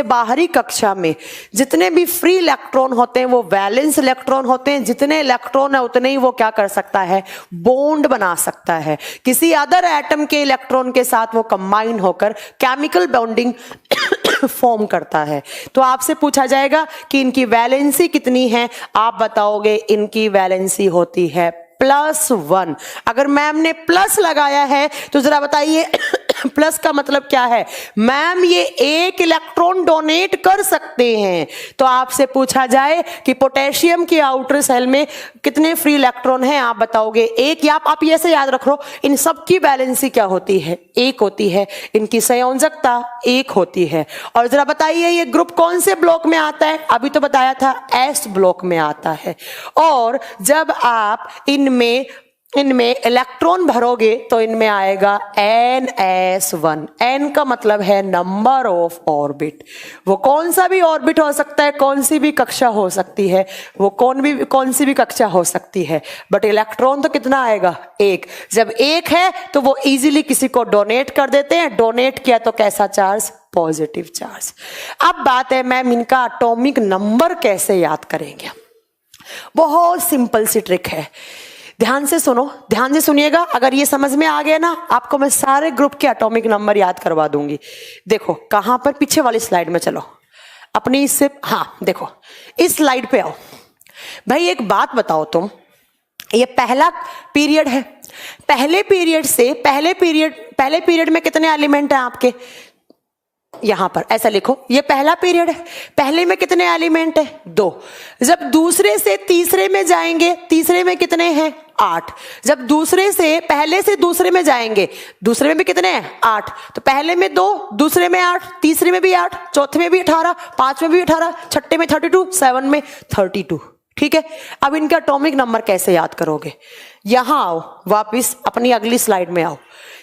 बाहरी कक्षा में जितने भी फ्री इलेक्ट्रॉन होते हैं वो वैलेंस इलेक्ट्रॉन होते हैं। जितने इलेक्ट्रॉन है उतने ही वो क्या कर सकता है? बॉन्ड बना सकता है किसी अदर एटम के इलेक्ट्रॉन के साथ, वो कंबाइन होकर केमिकल बॉन्डिंग फॉर्म करता है। तो आपसे पूछा जाएगा कि इनकी वैलेंसी कितनी है, आप बताओगे इनकी वैलेंसी होती है +1। अगर मैम ने प्लस लगाया है तो जरा बताइए प्लस का मतलब क्या है? मैम ये 1 इलेक्ट्रॉन डोनेट कर सकते हैं। तो आपसे पूछा जाए कि पोटेशियम की आउटर सेल में कितने फ्री इलेक्ट्रॉन हैं, आप बताओगे 1। या आप ये ऐसे याद रखो, इन सब की वैलेंसी क्या होती है? 1 होती है। इनकी संयोजकता 1 होती है। और जरा बताइए ये ग्रुप कौन से ब्लॉक में आता है? अभी तो बताया था S ब्लॉक में आता है। और जब आप इनमें इलेक्ट्रॉन भरोगे तो इनमें आएगा NS1। N का मतलब है नंबर ऑफ ऑर्बिट। वो कौन सा भी ऑर्बिट हो सकता है, कौन सी भी कक्षा हो सकती है, वो कौन सी भी कक्षा हो सकती है, बट इलेक्ट्रॉन तो कितना आएगा? 1। जब 1 है तो वो इजीली किसी को डोनेट कर देते हैं। डोनेट किया तो कैसा चार्ज? Positive charge. अब बात है मैम इनका एटॉमिक नंबर कैसे याद करेंगे? बहुत सिंपल सी ट्रिक है, ध्यान से सुनो, ध्यान से सुनिएगा। अगर ये समझ में आ गया ना, आपको मैं सारे ग्रुप के एटॉमिक नंबर याद करवा दूंगी। देखो कहां पर, पीछे वाली स्लाइड में चलो अपनी, इससे हाँ देखो इस स्लाइड पे आओ। भाई एक बात बताओ तुम, ये पहला पीरियड है, पहले पीरियड में कितने एलिमेंट हैं आपके? यहां पर ऐसा लिखो, ये पहला पीरियड है, पहले में कितने एलिमेंट है? 2। जब दूसरे से तीसरे में जाएंगे, तीसरे में कितने हैं? 8। जब पहले से दूसरे में जाएंगे, दूसरे में भी कितने हैं? 8। तो पहले में 2, दूसरे में 8, तीसरे में भी 8, चौथे में भी 18, 5 में भी 18, छठे में 32, 7 में 32। ठीक है। अब इनका एटॉमिक नंबर कैसे याद करोगे? यहां आओ, वापिस अपनी अगली स्लाइड में आओ।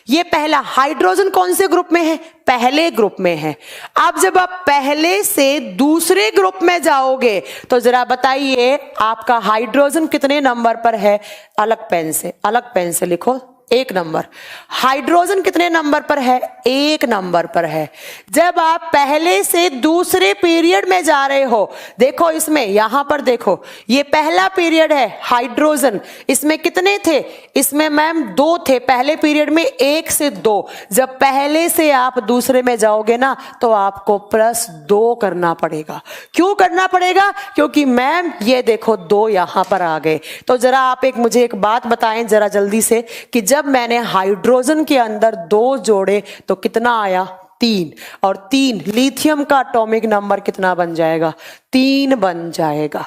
ये पहला हाइड्रोजन कौन से ग्रुप में है? पहले ग्रुप में है। अब जब आप पहले से दूसरे ग्रुप में जाओगे तो जरा बताइए आपका हाइड्रोजन कितने नंबर पर है? अलग पेन से लिखो, 1 नंबर। हाइड्रोजन कितने नंबर पर है? 1 नंबर पर है। जब आप पहले से दूसरे पीरियड में जा रहे हो, देखो इसमें, यहां पर देखो, ये पहला पीरियड है हाइड्रोजन। इसमें कितने थे? इसमें मैम 2 थे पहले पीरियड में, 1 से 2। जब पहले से आप दूसरे में जाओगे ना तो आपको +2 करना पड़ेगा। क्यों करना पड़ेगा? क्योंकि मैम ये देखो 2 यहां पर आ गए। तो जरा आप मुझे एक बात बताएं जरा जल्दी से कि जब मैंने हाइड्रोजन के अंदर 2 जोड़े तो कितना आया? 3। और 3 लिथियम का एटॉमिक नंबर कितना बन जाएगा? 3 बन जाएगा।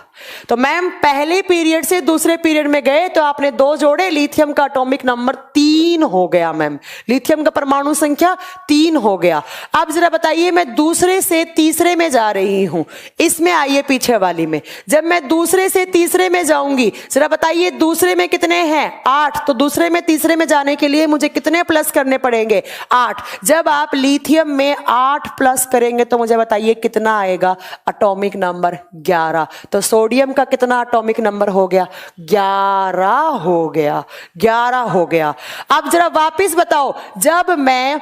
तो मैम पहले पीरियड से दूसरे पीरियड में गए तो आपने 2 जोड़े, लिथियम का एटॉमिक नंबर 3 हो गया। मैम लिथियम का परमाणु संख्या 3 हो गया। अब जरा बताइए, मैं दूसरे से तीसरे में जा रही हूं, इसमें आइए पीछे वाली में। जब मैं दूसरे से तीसरे में जाऊंगी, जरा बताइए दूसरे में कितने हैं? 8। तो दूसरे में तीसरे में जाने के लिए मुझे कितने प्लस करने पड़ेंगे? 8। जब आप लिथियम में 8 प्लस करेंगे तो मुझे बताइए कितना आएगा? Atomic number 11। तो सोडियम का कितना एटॉमिक नंबर हो गया? 11 हो गया। 11 हो गया। अब जरा वापस बताओ, जब मैं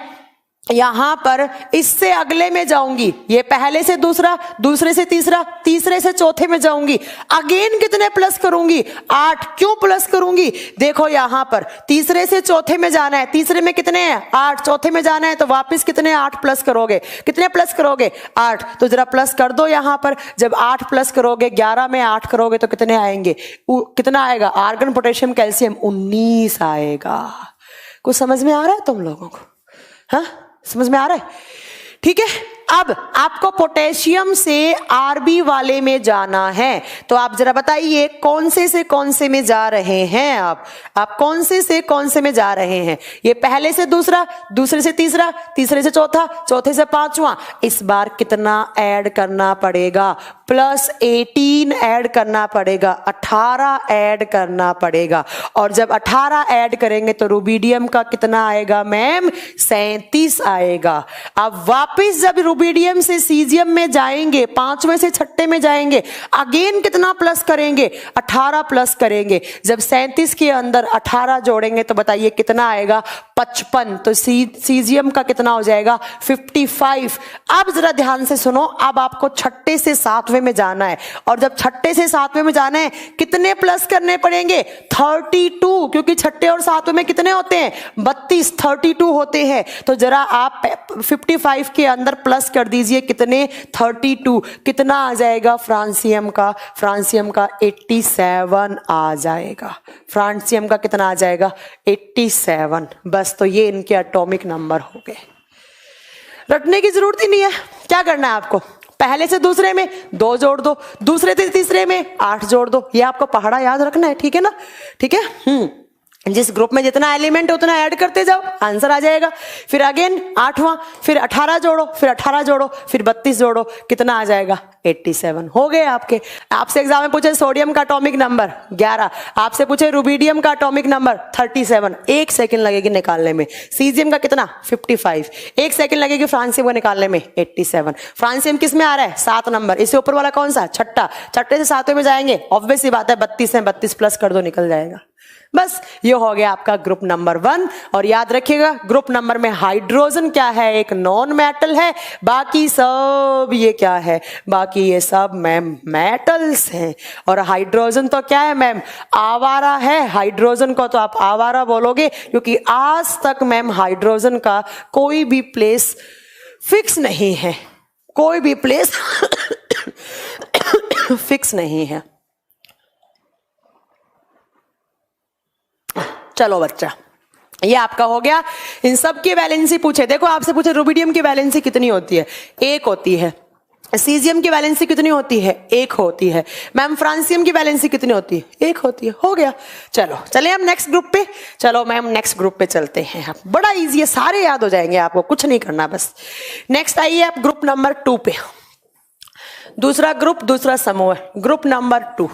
यहां पर इससे अगले में जाऊंगी, ये पहले से दूसरा, दूसरे से तीसरा, तीसरे से चौथे में जाऊंगी, अगेन कितने प्लस करूंगी? 8। क्यों प्लस करूंगी? देखो यहां पर तीसरे से चौथे में जाना है, तीसरे में कितने हैं? 8। चौथे में जाना है तो वापस कितने 8 प्लस करोगे? कितने प्लस करोगे? 8। तो जरा प्लस कर दो यहां पर। जब 8 प्लस करोगे, 11 में 8 करोगे तो कितने आएंगे? कितना आएगा? आर्गन, पोटेशियम, कैल्शियम 19 आएगा। कुछ समझ में आ रहा है तुम लोगों को? हाँ, समझ में आ रहा है? ठीक है। अब आपको पोटेशियम से आरबी वाले में जाना है, तो आप जरा बताइए कौन से कौन से में जा रहे हैं? आप कौन से कौन से में जा रहे हैं? ये पहले से दूसरा, दूसरे से तीसरा, तीसरे से चौथा, चौथे से पांचवा। इस बार कितना ऐड करना पड़ेगा? +18 ऐड करना पड़ेगा, 18 ऐड करना पड़ेगा। और जब 18 ऐड करेंगे तो रुबिडियम का कितना आएगा मैम? 37 आएगा। अब वापिस जब रुबिडियम से सीजियम में जाएंगे, 5वें से 6ठे में जाएंगे, अगेन कितना प्लस करेंगे? 18 प्लस करेंगे। जब 37 के अंदर 18 जोड़ेंगे तो बताइए कितना आएगा? 55। तो सीजियम का कितना हो जाएगा? 55। अब जरा ध्यान से सुनो, अब आपको 6ठे से 7वें में जाना है, और जब 6ठे से 7वें में जाना है कितने प्लस करने पड़ेंगे? 32, क्योंकि 6ठे और 7वें में कितने होते हैं? 32, 32 होते हैं। तो जरा आप 55 के अंदर प्लस कर दीजिए कितने? 32। कितना आ जाएगा फ्रांसियम का? फ्रांसियम का 87 आ जाएगा। फ्रांसियम का कितना आ जाएगा? 87। बस, तो ये इनके एटॉमिक नंबर हो गए। रटने की जरूरत ही नहीं है। क्या करना है आपको? पहले से दूसरे में 2 जोड़ दो, दूसरे से तीसरे में 8 जोड़ दो। ये आपको पहाड़ा याद रखना है, ठीक है ना? ठीक है। जिस ग्रुप में जितना एलिमेंट है उतना ऐड करते जाओ, आंसर आ जाएगा। फिर अगेन 8वां, फिर 18 जोड़ो, फिर 18 जोड़ो, फिर 32 जोड़ो, कितना आ जाएगा? 87 हो गए आपके। आपसे एग्जाम में पूछे सोडियम का एटॉमिक नंबर 11, आपसे पूछे रुबिडियम का एटॉमिक नंबर 37, 1 सेकंड लगेगी निकालने में। सीजियम का कितना? 55, 1 सेकंड लगेगी फ्रांसियम को निकालने में। 87। फ्रांसियम किस में आ रहा है? 7 नंबर। इससे ऊपर वाला कौन सा? 6ठा। 6ठे से 7वें में जाएंगे, ऑब्वियस सी बात है 32 है, 32 प्लस कर दो, निकल जाएगा। बस, ये हो गया आपका ग्रुप नंबर 1। और याद रखिएगा ग्रुप नंबर में हाइड्रोजन क्या है? एक नॉन मेटल है। बाकी सब ये क्या है? बाकी ये सब मैम मेटल्स हैं। और हाइड्रोजन तो क्या है मैम? आवारा है। हाइड्रोजन को तो आप आवारा बोलोगे, क्योंकि आज तक मैम हाइड्रोजन का कोई भी प्लेस फिक्स नहीं है। कोई भी प्लेस फिक्स नहीं है। चलो बच्चा, ये आपका हो गया। इन सब की वैलेंसी पूछे, देखो आपसे पूछे रुबिडियम की वैलेंसी कितनी होती है? 1 होती है। सीजियम की वैलेंसी कितनी होती है? 1 होती है। मैम फ्रांसियम की वैलेंसी कितनी होती है? 1 होती है। हो गया। चलो चले हम नेक्स्ट ग्रुप पे। चलो मैम नेक्स्ट ग्रुप पे चलते हैं। आप बड़ा इजी है, सारे याद हो जाएंगे, आपको कुछ नहीं करना। बस नेक्स्ट आइए आप ग्रुप नंबर 2 पे। दूसरा ग्रुप, दूसरा समूह है, ग्रुप नंबर 2।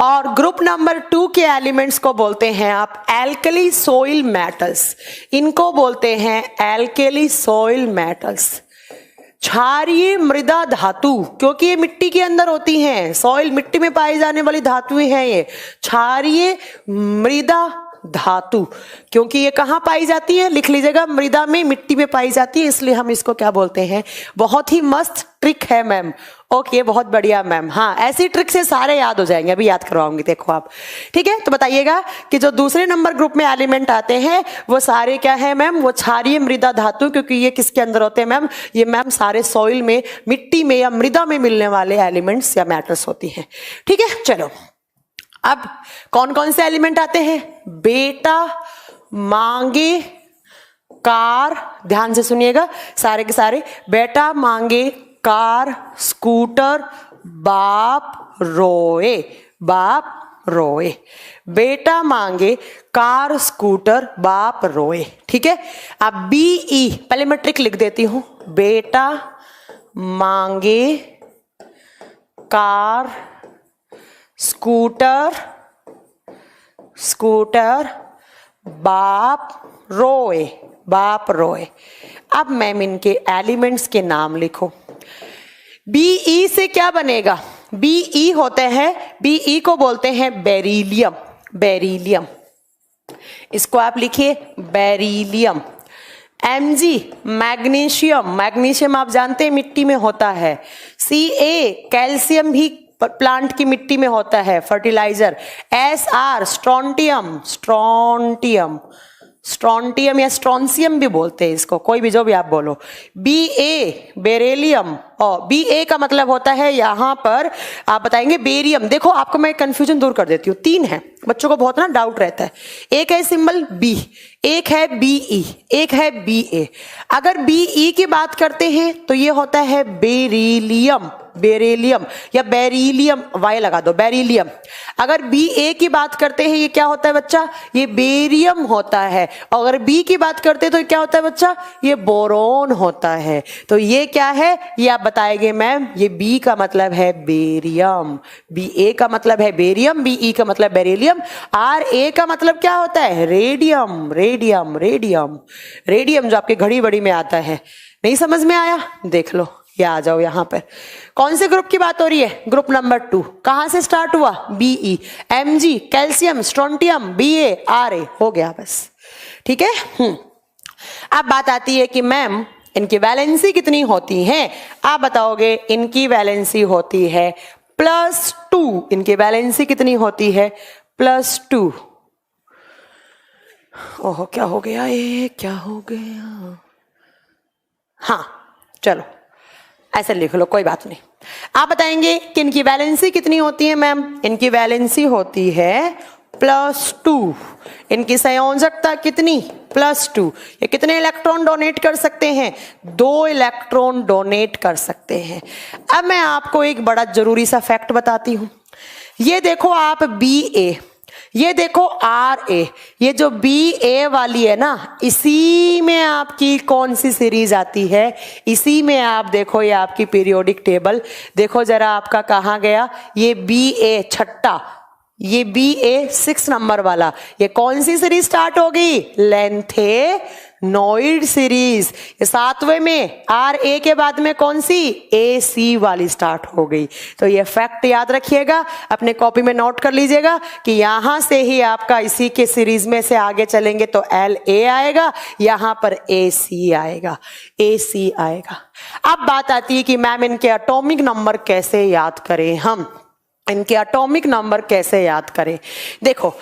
और ग्रुप नंबर 2 के एलिमेंट्स को बोलते हैं आप एल्कली सोइल मेटल्स, इनको बोलते हैं एल्कली सोइल मेटल्स। क्षारीय मृदा धातु, क्योंकि ये मिट्टी के अंदर होती हैं, सॉइल मिट्टी में पाई जाने वाली धातुएं हैं ये। क्षारीय मृदा धातु, क्योंकि ये कहाँ पाई जाती है, लिख लीजिएगा, मृदा में, मिट्टी में पाई जाती है, इसलिए हम इसको क्या बोलते हैं। बहुत ही मस्त ट्रिक है मैम। ओके, बहुत बढ़िया मैम। हाँ, ऐसी ट्रिक से सारे याद हो जाएंगे, अभी याद करवाऊंगी, देखो आप। ठीक है, तो बताइएगा कि जो दूसरे नंबर ग्रुप में एलिमेंट आते हैं वो सारे क्या है मैम, वो क्षारीय मृदा धातु, क्योंकि ये किसके अंदर होते हैं मैम, ये मैम सारे सॉइल में, मिट्टी में या मृदा में मिलने वाले एलिमेंट्स या मैटर्स होती हैं। ठीक है, चलो अब कौन कौन से एलिमेंट आते हैं, बेटा मांगे कार, ध्यान से सुनिएगा सारे के सारे, बेटा मांगे कार स्कूटर बाप रोए, बाप रोए, बेटा मांगे कार स्कूटर बाप रोए। ठीक है, अब BE पहले मैं ट्रिक लिख देती हूं, बेटा मांगे कार स्कूटर, स्कूटर बाप रोए, बाप रोए। अब मैम इनके एलिमेंट्स के नाम लिखो। BE से क्या बनेगा, BE होते हैं, BE को बोलते हैं बेरिलियम, बेरिलियम, इसको आप लिखिए बेरिलियम। Mg मैग्नीशियम, मैग्नीशियम आप जानते हैं मिट्टी में होता है। Ca कैल्शियम भी प्लांट की मिट्टी में होता है, fertiliser. Sr strontium, strontium, strontium या स्ट्रोंसियम भी बोलते हैं इसको, कोई भी जो भी आप बोलो। Ba बेरेलियम, और Ba का मतलब होता है यहां पर आप बताएंगे बेरियम। देखो आपको मैं कंफ्यूजन दूर कर देती हूँ, 3 है, बच्चों को बहुत ना डाउट रहता है। एक है सिंबल B, एक है BE, एक है BA। अगर BE की बात करते हैं तो ये होता है बेरिलियम, बेरिलियम या बेरिलियम, वाई लगा दो, बेरिलियम। अगर BA की बात करते हैं ये क्या होता है बच्चा, ये बेरियम होता है। अगर B की बात करते हैं तो क्या होता है बच्चा, ये बोरोन होता है। तो ये क्या है, ये आप बताएंगे मैम, ये B का मतलब है बेरियम, BA का मतलब है बेरियम, BE का मतलब बेरिलियम, RA का मतलब क्या होता है, रेडियम, रेडियम, रेडियम, रेडियम जो आपके घड़ी बड़ी में आता है। नहीं समझ में आया, देख लो, ये आ जाओ यहां पर। कौन से ग्रुप की बात हो रही है, ग्रुप नंबर 2। कहां से स्टार्ट हुआ, BE, Mg calcium, strontium, BA, RA, हो गया बस। ठीक है। अब बात आती है कि मैम इनकी वैलेंसी कितनी होती है, आप बताओगे इनकी वैलेंसी होती है +2। इनकी वैलेंसी कितनी होती है, +2। ओह क्या हो गया, ये क्या हो गया, हाँ चलो ऐसे लिख लो, कोई बात नहीं। आप बताएंगे कि इनकी वैलेंसी कितनी होती है मैम, इनकी वैलेंसी होती है +2। इनकी संयोजकता कितनी, +2। ये कितने इलेक्ट्रॉन डोनेट कर सकते हैं, 2 इलेक्ट्रॉन डोनेट कर सकते हैं। अब मैं आपको एक बड़ा जरूरी सा फैक्ट बताती हूं। ये देखो आप BA, ये देखो RA, ये जो BA वाली है ना, इसी में आपकी कौन सी सीरीज आती है, इसी में आप देखो, ये आपकी पीरियोडिक टेबल देखो जरा, आपका कहाँ गया, ये BA छठा, ये BA 6 नंबर वाला, ये कौन सी सीरीज स्टार्ट होगी, लेंथेनॉइड सीरीज। ये 7वें में RA के बाद में कौन सी, AC वाली स्टार्ट हो गई। तो ये फैक्ट याद रखिएगा, अपने कॉपी में नोट कर लीजिएगा कि यहां से ही आपका इसी के सीरीज में से आगे चलेंगे तो LA आएगा, यहां पर AC आएगा, AC आएगा। अब बात आती है कि मैम इनके एटॉमिक नंबर कैसे याद करें, हम इनके एटॉमिक नंबर कैसे याद करें। देखो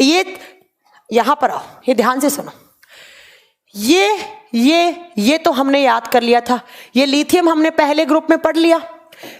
ये यहां पर आओ, ये ध्यान से सुनो, ये तो हमने याद कर लिया था। ये लिथियम हमने पहले ग्रुप में पढ़ लिया,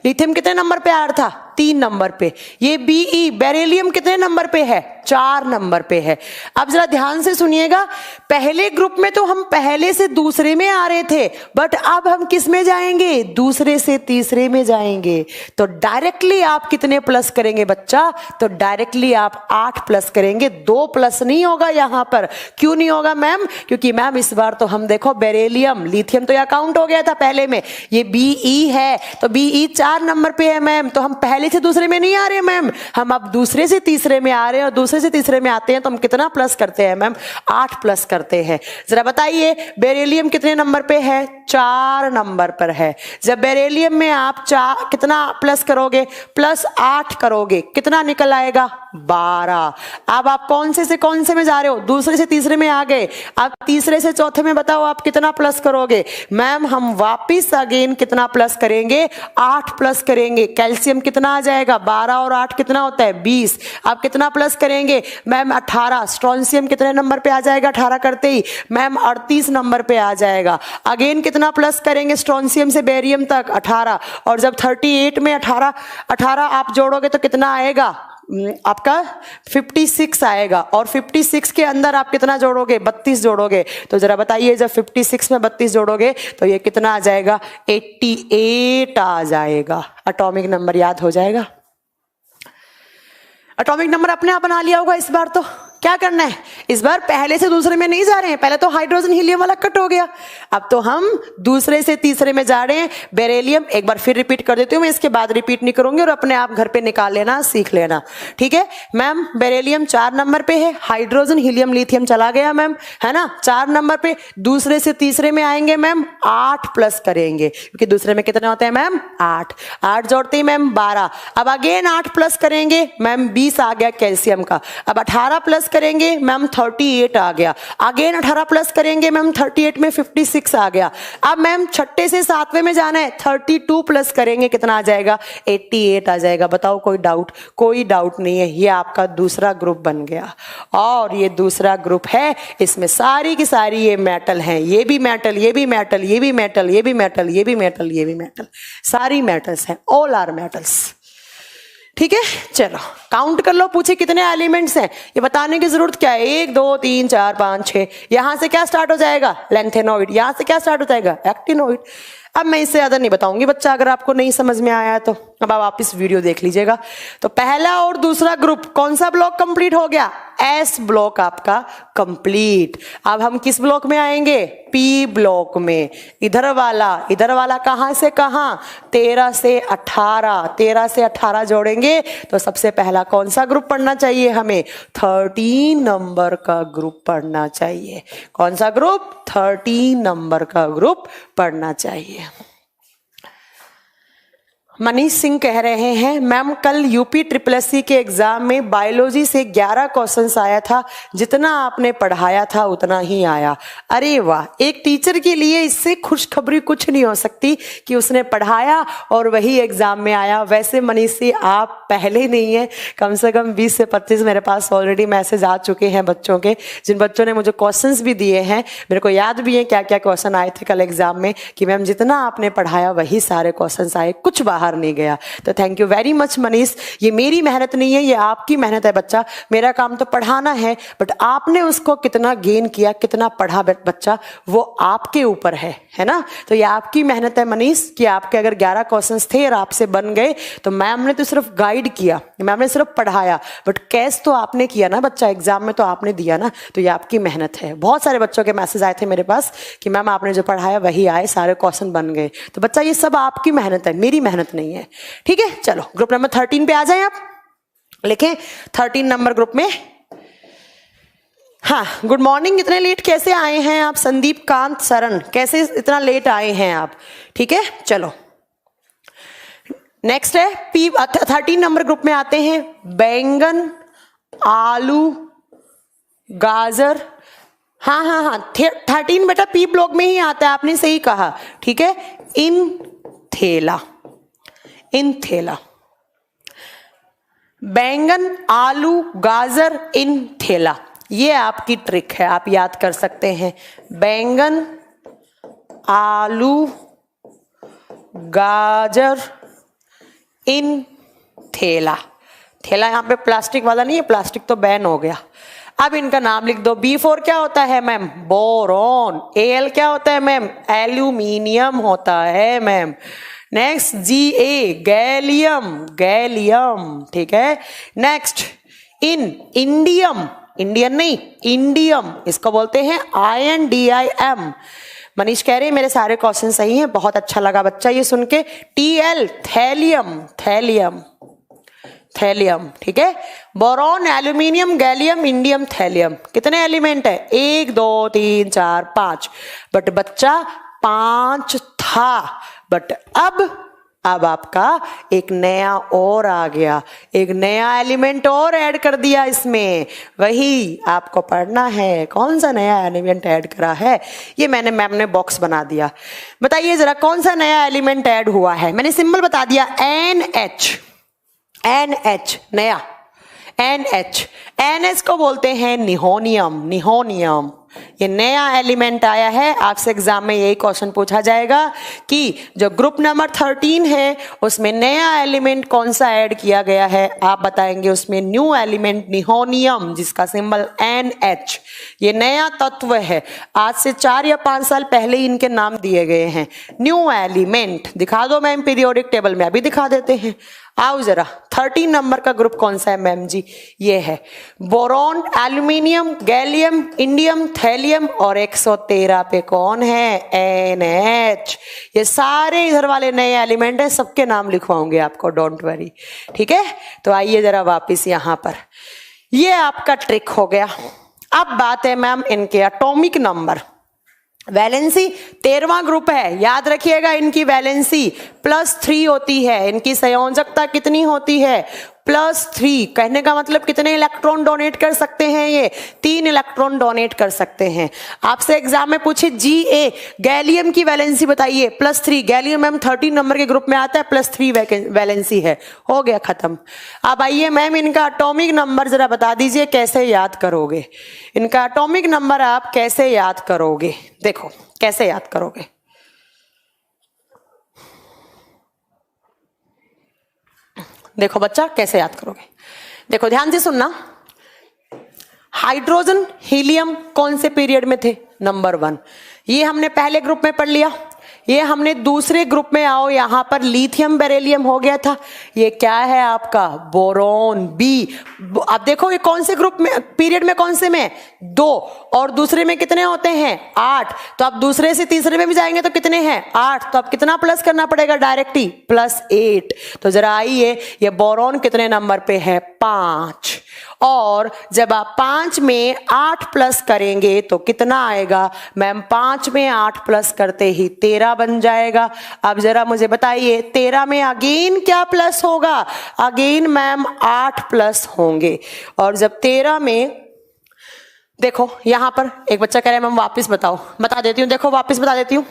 लिथियम कितने नंबर पे आ रहा था, 3 नंबर पे। ये BE बेरिलियम कितने नंबर पे है, 4 नंबर पे है। अब जरा ध्यान से सुनिएगा, पहले ग्रुप में तो हम पहले से दूसरे में आ रहे थे, बट अब हम किस में जाएंगे, दूसरे से तीसरे में जाएंगे। तो डायरेक्टली आप कितने प्लस करेंगे बच्चा, तो डायरेक्टली आप 8 प्लस करेंगे, 2 प्लस नहीं होगा यहां पर। क्यों नहीं होगा मैम, क्योंकि मैम इस बार तो हम देखो बेरिलियम, लिथियम तो यह काउंट हो गया था पहले में, ये BE है, तो BE 4 नंबर पे है मैम, तो हम पहले पहले से दूसरे में नहीं आ रहे मैम, हम अब दूसरे से तीसरे में आ रहे हैं और दूसरे से तीसरे में आते हैं तो हम कितना प्लस करते हैं मैम, 8 प्लस करते हैं। जरा बताइए बेरिलियम कितने नंबर पे है, 4 नंबर पर है। जब बेरिलियम में आप कितना प्लस करोगे, +8 करोगे, कितना निकल आएगा, 12। अब आप कौन से कौन से में जा रहे हो, दूसरे से तीसरे में आ गए। अब तीसरे से चौथे में बताओ आप कितना प्लस करोगे। मैम हम वापिस अगेन कितना प्लस करेंगे, 8 प्लस करेंगे। कैल्शियम कितना आ जाएगा, 12 और 8 कितना होता है, 20। अब कितना प्लस करेंगे मैम, 18। स्ट्रोंशियम कितने नंबर पे आ जाएगा, 18 करते ही मैम 38 नंबर पे आ जाएगा। अगेन कितना प्लस करेंगे स्ट्रोंशियम से बेरियम तक, 18। और जब 38 में 18 आप जोड़ोगे तो कितना आएगा आपका, 56 आएगा। और 56 के अंदर आप कितना जोड़ोगे, 32 जोड़ोगे। तो जरा बताइए जब 56 में 32 जोड़ोगे तो ये कितना आ जाएगा, 88 आ जाएगा। एटॉमिक नंबर याद हो जाएगा। एटॉमिक नंबर अपने आप बना लिया होगा। इस बार तो क्या करना है, इस बार पहले से दूसरे में नहीं जा रहे हैं। पहले तो हाइड्रोजन हीलियम वाला कट हो गया, अब तो हम दूसरे से तीसरे में जा रहे हैं। बेरिलियम एक बार फिर रिपीट कर देती हूँ मैं, इसके बाद रिपीट नहीं करूंगी और अपने आप घर पे निकाल लेना, सीख लेना, ठीक है मैम। बेरिलियम 4 नंबर पे है, हाइड्रोजन हीलियम लिथियम चला गया मैम, है ना, 4 नंबर पे। दूसरे से तीसरे में आएंगे मैम, 8 प्लस करेंगे, क्योंकि दूसरे में कितने होते हैं मैम, 8 जोड़ते ही मैम 12। अब अगेन 8 प्लस करेंगे मैम, 20 आ गया कैल्शियम का। अब 18 प्लस करेंगे मैम, 38 आ गया। अगेन 18 प्लस करेंगे मैम, 38 में 56 आ गया। अब मैम छठे से सातवें में जाना है, 32 प्लस करेंगे, कितना आ जाएगा, 88 आ जाएगा। बताओ कोई डाउट, कोई डाउट नहीं है। ये आपका दूसरा ग्रुप बन गया और ये दूसरा ग्रुप है, इसमें सारी की सारी ये मेटल हैं, ये भी मेटल, ये भी मेटल, ये भी मेटल, ये भी मेटल, ये भी मेटल, ये भी मेटल, सारी मेटल्स हैं, ऑल आर मेटल्स, ठीक है। चलो काउंट कर लो, पूछे कितने एलिमेंट्स हैं, ये बताने की जरूरत क्या है, 1 2 3 4 5 6। यहां से क्या स्टार्ट हो जाएगा, लेंथेनॉइड। यहां से क्या स्टार्ट हो जाएगा, एक्टिनॉइड। अब मैं इससे ज्यादा नहीं बताऊंगी बच्चा, अगर आपको नहीं समझ में आया तो अब आप वापस वीडियो देख लीजिएगा। तो पहला और दूसरा ग्रुप, कौन सा ब्लॉक कंप्लीट हो गया, एस ब्लॉक आपका कंप्लीट। अब हम किस ब्लॉक में आएंगे, पी ब्लॉक में। इधर वाला कहां से कहां, 13 से 18, 13 से 18 जोड़ेंगे तो सबसे पहला कौन सा ग्रुप पढ़ना चाहिए हमें, 13 नंबर का ग्रुप पढ़ना चाहिए। कौन सा ग्रुप, 13 नंबर का ग्रुप पढ़ना चाहिए। मनीष सिंह कह रहे हैं मैम कल यूपी SSC के एग्जाम में बायोलॉजी से 11 क्वेश्चंस आया था, जितना आपने पढ़ाया था उतना ही आया। अरे वाह, एक टीचर के लिए इससे खुशखबरी कुछ नहीं हो सकती कि उसने पढ़ाया और वही एग्जाम में आया। वैसे मनीष सिंह आप पहले नहीं है, कम से कम 20 से 25 मेरे पास ऑलरेडी मैसेज आ चुके हैं बच्चों के, जिन बच्चों ने मुझे क्वेश्चंस भी दिए हैं। मेरे को याद भी है क्या क्या क्वेश्चन आए थे कल एग्जाम में, कि मैम जितना आपने पढ़ाया वही सारे क्वेश्चंस आए, कुछ बाहर नहीं गया। तो thank you very much Manish, ये मेरी मेहनत नहीं है, ये आपकी मेहनत है बच्चा। मेरा काम तो पढ़ाना है, बट आपने उसको कितना गेन किया, कितना पढ़ा बच्चा, वो आपके ऊपर है ना। तो ये आपकी मेहनत है मनीष, कि आपके अगर 11 क्वेश्चंस थे और आपसे बन गए, तो मैम ने तो सिर्फ गाइड किया, मैम ने सिर्फ पढ़ाया, बट कैश तो आपने किया ना बच्चा, एग्जाम में तो आपने दिया ना। तो ये आपकी मेहनत है। बहुत सारे बच्चों के मैसेज आए थे मेरे पास कि मैम आपने जो पढ़ाया वही आए, सारे क्वेश्चन बन गए। तो बच्चा ये सब आपकी मेहनत है, मेरी मेहनत नहीं है, ठीक है। चलो ग्रुप नंबर 13 पे आ जाएं आप, लिखें 13 नंबर ग्रुप में। हाँ, गुड मॉर्निंग। इतने लेट कैसे आए हैं आप, संदीप कांत सरन, कैसे इतना लेट आए हैं आप, ठीक है। चलो नेक्स्ट है पी 13 नंबर ग्रुप में आते हैं बैंगन, आलू, गाजर। हाँ 13 बेटा पी ब्लॉक में ही आता है, आपने सही कहा, ठीक है। इन थेला, बैंगन, आलू, गाजर, इन थेला, ये आपकी ट्रिक है, आप याद कर सकते हैं। बैंगन, आलू, गाजर, इन थेला। थैला यहाँ पे प्लास्टिक वाला नहीं है, प्लास्टिक तो बैन हो गया। अब इनका नाम लिख दो। B4 क्या होता है मैम, बोरॉन। Al क्या होता है मैम, एल्यूमिनियम होता है ma'am. Next Ga, gallium, gallium, ठीक है। नेक्स्ट इंडियम, इंडियन नहीं, इंडियम, इसको बोलते हैं INDIM। मनीष कह रहे हैं मेरे सारे क्वेश्चन सही हैं, बहुत अच्छा लगा बच्चा ये सुन के। TL, थैलियम, थैलियम, थैलियम, ठीक है। Boron, aluminium, gallium, indium, thallium, कितने एलिमेंट है? 1 2 3 4 5। बट बच्चा 5 था, बट अब आपका एक नया और आ गया, एक नया एलिमेंट और ऐड कर दिया इसमें। वही आपको पढ़ना है, कौन सा नया एलिमेंट ऐड करा है। ये मैम ने बॉक्स बना दिया। बताइए जरा कौन सा नया एलिमेंट ऐड हुआ है। मैंने सिंबल बता दिया NH, नया NH को बोलते हैं निहोनियम। ये नया एलिमेंट आया है। आपसे एग्जाम में यही क्वेश्चन पूछा जाएगा कि जो ग्रुप नंबर 13 है उसमें नया एलिमेंट कौन सा ऐड किया गया है। आप बताएंगे उसमें न्यू एलिमेंट निहोनियम, जिसका सिंबल NH। ये नया तत्व है, आज से 4 या 5 साल पहले ही इनके नाम दिए गए हैं। न्यू एलिमेंट दिखा दो मैम पीरियोडिक टेबल में, अभी दिखा देते हैं। आओ जरा, 13 नंबर का ग्रुप कौन सा है मैम जी? ये है boron, aluminium, gallium, indium, thallium और 113 पे कौन है? NH। ये सारे इधर वाले नए एलिमेंट है, सबके नाम लिखवाऊंगे आपको, डोंट वरी, ठीक है। तो आइए जरा वापिस यहां पर, ये आपका ट्रिक हो गया। अब बात है मैम इनके एटॉमिक नंबर। वैलेंसी 13वां ग्रुप है, याद रखिएगा इनकी वैलेंसी +3 होती है। इनकी संयोजकता कितनी होती है? +3। कहने का मतलब कितने इलेक्ट्रॉन डोनेट कर सकते हैं? ये 3 इलेक्ट्रॉन डोनेट कर सकते हैं। आपसे एग्जाम में पूछे Ga, गैलियम की वैलेंसी बताइए, +3। गैलियम मैम 13 नंबर के ग्रुप में आता है, +3 वैलेंसी है। हो गया खत्म। अब आइए मैम इनका एटॉमिक नंबर जरा बता दीजिए, कैसे याद करोगे इनका एटॉमिक नंबर? आप कैसे याद करोगे? देखो कैसे याद करोगे। देखो बच्चा कैसे याद करोगे, देखो ध्यान से सुनना। हाइड्रोजन, हीलियम कौन से पीरियड में थे? नंबर 1। ये हमने पहले ग्रुप में पढ़ लिया। ये हमने दूसरे ग्रुप में, आओ यहां पर लिथियम बेरिलियम हो गया था। ये क्या है आपका? Boron, B। अब देखो ये कौन से ग्रुप में, पीरियड में, कौन से में? 2। और दूसरे में कितने होते हैं? 8। तो अब दूसरे से तीसरे में भी जाएंगे तो कितने हैं? 8। तो अब कितना प्लस करना पड़ेगा? डायरेक्टली +8। तो जरा आइए, ये बोरॉन कितने नंबर पे है? 5। और जब आप 5 में 8 प्लस करेंगे तो कितना आएगा मैम? 5 में 8 प्लस करते ही 13 बन जाएगा। अब जरा मुझे बताइए 13 में अगेन क्या प्लस होगा? अगेन मैम 8 प्लस होंगे। और जब 13 में, देखो यहां पर एक बच्चा कह रहा है मैम वापस बताओ, बता देती हूं। देखो वापस बता देती हूं।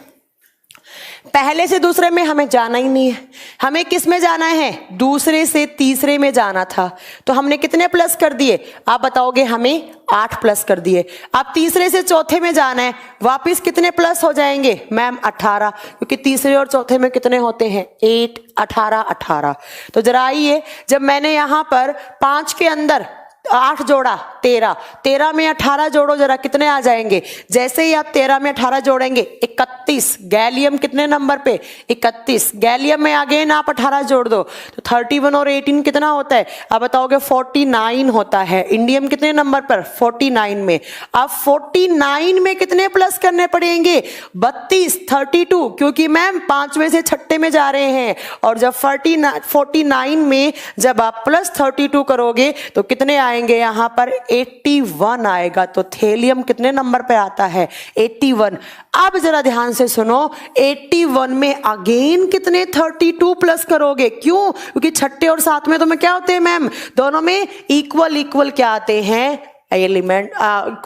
पहले से दूसरे में हमें जाना ही नहीं है, हमें किस में जाना है? दूसरे से तीसरे में जाना था। तो हमने कितने प्लस कर दिए? आप बताओगे हमें 8 प्लस कर दिए। अब तीसरे से चौथे में जाना है, वापिस कितने प्लस हो जाएंगे मैम? 18, क्योंकि तीसरे और चौथे में कितने होते हैं? 8, 18। तो जरा आइए, जब मैंने यहां पर 5 के अंदर 8 जोड़ा, 13 में 18 जोड़ो, जरा कितने आ जाएंगे? जैसे ही आप 13 में 18 जोड़ेंगे 31। गैलियम कितने नंबर पे? 31। गैलियम में अगेन आप 18 जोड़ दो तो 31 और 18 कितना होता है? आप बताओगे 49 होता है। इंडियम कितने नंबर पर? 49 में। अब 49 में कितने प्लस करने पड़ेंगे? 32, 32, क्योंकि मैम 5वें से 6ठे में जा रहे हैं। और जब 49 में जब आप +32 करोगे तो कितने आएंगे? यहां पर 81 आएगा। तो थैलियम कितने नंबर पे आता है? 81। अब जरा ध्यान से सुनो, 81 में अगेन कितने 32 प्लस करोगे? क्यों? क्योंकि 6ठे और 7वें तो में क्या होते हैं मैम? दोनों में इक्वल क्या आते हैं? एलिमेंट,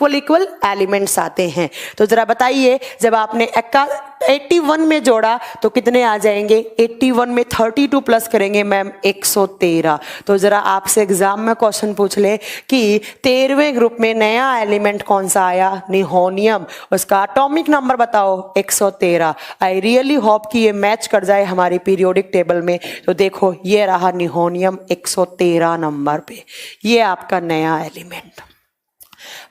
इक्वल एलिमेंट्स आते हैं। तो जरा बताइए, जब आपने 81 में जोड़ा तो कितने आ जाएंगे? 81 में 32 प्लस करेंगे मैम 113। तो जरा आपसे एग्जाम में क्वेश्चन पूछ ले कि 13वें ग्रुप में नया एलिमेंट कौन सा आया? निहोनियम। उसका एटॉमिक नंबर बताओ? 113। आई रियली होप कि ये मैच कर जाए हमारी पीरियोडिक टेबल में। तो देखो ये रहा निहोनियम 113 नंबर पे, ये आपका नया एलिमेंट।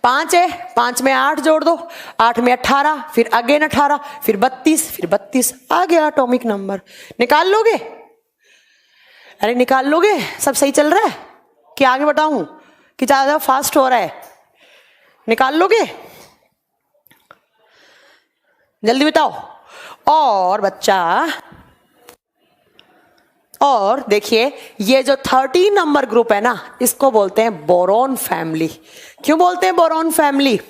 5 है, 5 में 8 जोड़ दो, 8 में 18, फिर अगेन 18, फिर 32, फिर 32, आ गया एटॉमिक नंबर। निकाल लोगे? अरे निकाल लोगे? सब सही चल रहा है कि आगे बताऊं कि ज्यादा फास्ट हो रहा है? निकाल लोगे? जल्दी बताओ। और बच्चा और देखिए ये जो 13 नंबर ग्रुप है ना, इसको बोलते हैं बोरॉन फैमिली। क्यों बोलते हैं बोरॉन फैमिली?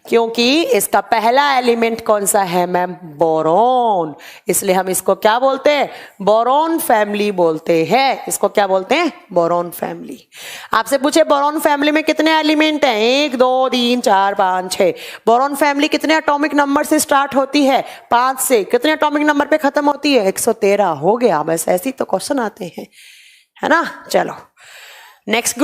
क्योंकि इसका पहला एलिमेंट कौन सा है मैम? बोरॉन। इसलिए हम इसको क्या बोलते हैं? बोरॉन फैमिली बोलते हैं। इसको क्या बोलते हैं? Boron family. आपसे पूछे बोरॉन फैमिली में कितने एलिमेंट हैं? 1 2 3 4 5 6। बोरॉन फैमिली कितने एटॉमिक नंबर से स्टार्ट होती है? 5 से। कितने एटॉमिक नंबर पे खत्म होती है? 113। हो गया, बस ऐसे ही तो क्वेश्चन आते हैं, है ना। चलो next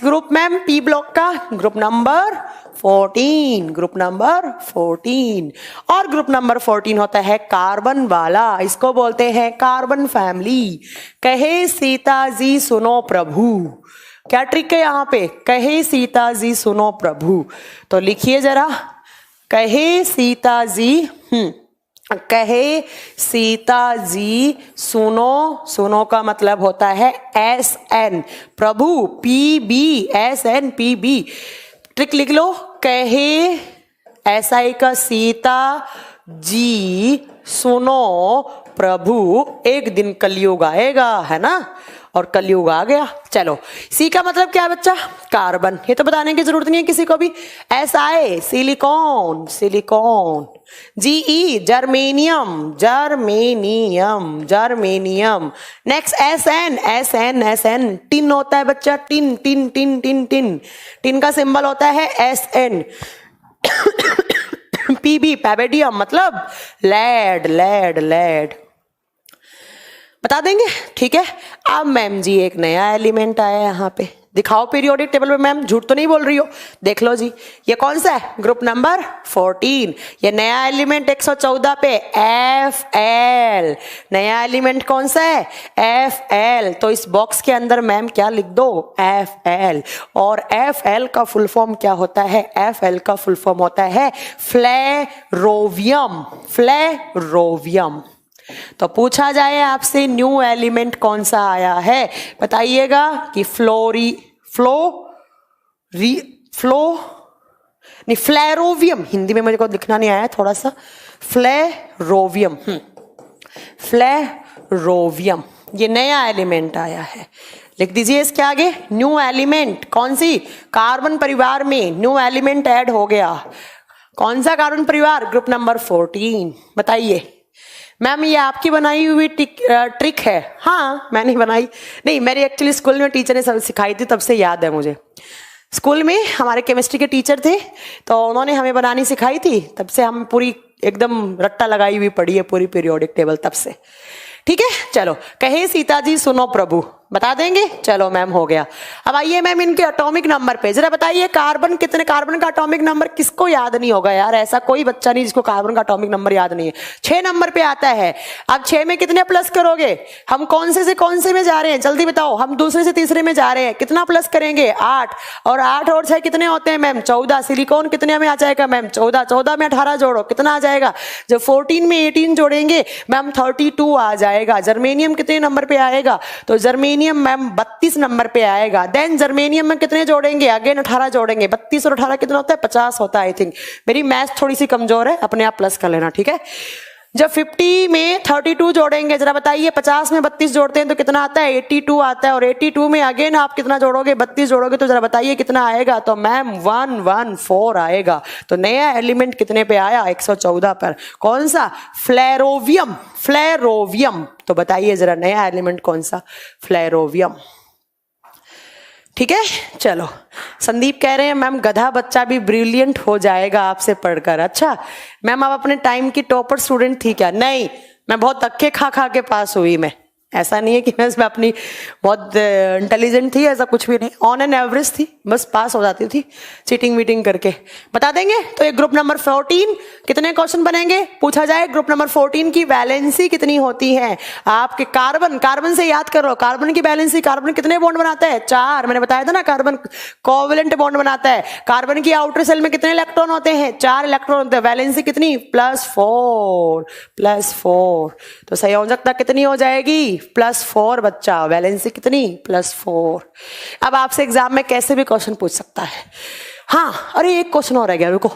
group ma'am P block का ग्रुप नंबर 14। ग्रुप नंबर 14 और ग्रुप नंबर 14 होता है कार्बन वाला। इसको बोलते हैं कार्बन फैमिली। कहे सीता जी सुनो प्रभु। क्या ट्रिक है यहाँ पे? कहे सीता जी सुनो प्रभु। तो लिखिए जरा, कहे सीता जी, कहे सीता जी सुनो। सुनो का मतलब होता है SN, प्रभु PB। ट्रिक लिख लो, कहे SI का सीता जी सुनो प्रभु, एक दिन कलयुग आएगा, है ना। और कलयुग आ गया। चलो सी का मतलब क्या है बच्चा? कार्बन। ये तो बताने की जरूरत नहीं है किसी को भी। SI silicon. GE germanium. Next SN tin होता है बच्चा। टिन का सिंबल होता है SN। PB पैबेडियम मतलब लेड। बता देंगे, ठीक है। अब मैम जी एक नया एलिमेंट आया है यहाँ पे। दिखाओ पीरियोडिक टेबल में। मैम झूठ तो नहीं बोल रही हो? देख लो जी, ये कौन सा है? Group number 14। ये नया एलिमेंट 114 पे FL। नया एलिमेंट कौन सा है? FL। तो इस बॉक्स के अंदर मैम क्या लिख दो? FL। और FL का फुल फॉर्म क्या होता है? FL का फुल फॉर्म होता है फ्लेरोवियम। तो पूछा जाए आपसे न्यू एलिमेंट कौन सा आया है, बताइएगा कि फ्लेरोवियम। हिंदी में मुझे को लिखना नहीं आया थोड़ा सा। फ्लेरोवियम ये नया एलिमेंट आया है। लिख दीजिए इसके आगे न्यू एलिमेंट। कौन सी? कार्बन परिवार में न्यू एलिमेंट ऐड हो गया। कौन सा कार्बन परिवार? Group number 14। बताइए मैम ये आपकी बनाई हुई ट्रिक है? हाँ मैंने बनाई नहीं, मेरी एक्चुअली स्कूल में टीचर ने सब सिखाई थी, तब से याद है मुझे। स्कूल में हमारे केमिस्ट्री के टीचर थे, तो उन्होंने हमें बनानी सिखाई थी, तब से हम पूरी एकदम रट्टा लगाई हुई पड़ी है पूरी पीरियोडिक टेबल तब से। ठीक है, चलो कहे सीता जी सुनो प्रभु, बता देंगे। चलो मैम हो गया। अब आइए मैम इनके एटॉमिक नंबर पे जरा बताइए। कार्बन कितने? कार्बन का एटॉमिक नंबर किसको याद नहीं होगा यार? ऐसा कोई बच्चा नहीं जिसको कार्बन का एटॉमिक नंबर याद नहीं है। 6 नंबर पे आता है। अब 6 में कितने प्लस करोगे? हम कौन से कौन से में जा रहे हैं जल्दी बताओ? हम दूसरे से तीसरे में जा रहे हैं। कितना प्लस करेंगे? 8। और 8 और 6 कितने होते हैं मैम? 14। सिलिकॉन कितने में आ जाएगा मैम? 14। 14 में 18 जोड़ो, कितना आ जाएगा? जब 14 में 18 जोड़ेंगे मैम 32 आ जाएगा। जर्मेनियम कितने नंबर पे आएगा? तो जर्मेनियम मैम 32 नंबर पे आएगा। देन जर्मेनियम में कितने जोड़ेंगे? अगेन 18 जोड़ेंगे। 32 और 18 कितना होता है? 50 होता है। आई थिंक मेरी मैथ थोड़ी सी कमजोर है, अपने आप प्लस कर लेना, ठीक है। जब 50 में 32 जोड़ेंगे, जरा बताइए 50 में 32 जोड़ते हैं तो कितना आता है? 82 आता है। और 82 में अगेन आप कितना जोड़ोगे? 32 जोड़ोगे, तो जरा बताइए कितना आएगा? तो मैम 114 आएगा। तो नया एलिमेंट कितने पे आया? 114 पर। कौन सा? फ्लेरोवियम। फ्लेरोवियम। तो बताइए जरा नया एलिमेंट कौन सा? फ्लेरोवियम। ठीक है, चलो संदीप कह रहे हैं मैम गधा बच्चा भी ब्रिलियंट हो जाएगा आपसे पढ़कर। अच्छा मैम आप अपने टाइम की टॉपर स्टूडेंट थी क्या? नहीं, मैं बहुत धक्के खा खा के पास हुई। मैं ऐसा नहीं है कि मैं इसमें अपनी बहुत इंटेलिजेंट थी, ऐसा कुछ भी नहीं। ऑन एन एवरेज थी, बस पास हो जाती थी चीटिंग वीटिंग करके। बता देंगे। तो ये ग्रुप नंबर 14 कितने क्वेश्चन बनेंगे? पूछा जाए ग्रुप नंबर 14 की वैलेंसी कितनी होती है आपके? कार्बन से याद करो, कार्बन की वैलेंसी। कार्बन कितने बॉन्ड बनाता है? 4। मैंने बताया था ना, कार्बन कोवलेंट बॉन्ड बनाता है। कार्बन की आउटर सेल में कितने इलेक्ट्रॉन होते हैं? 4 इलेक्ट्रॉन होते हैं। वैलेंसी कितनी? +4। तो संयोजकता कितनी हो जाएगी? +4 बच्चा। वैलेंसी कितनी? +4। अब आपसे एग्जाम में कैसे भी क्वेश्चन पूछ सकता है। हाँ, अरे एक क्वेश्चन और रह गया, रुको।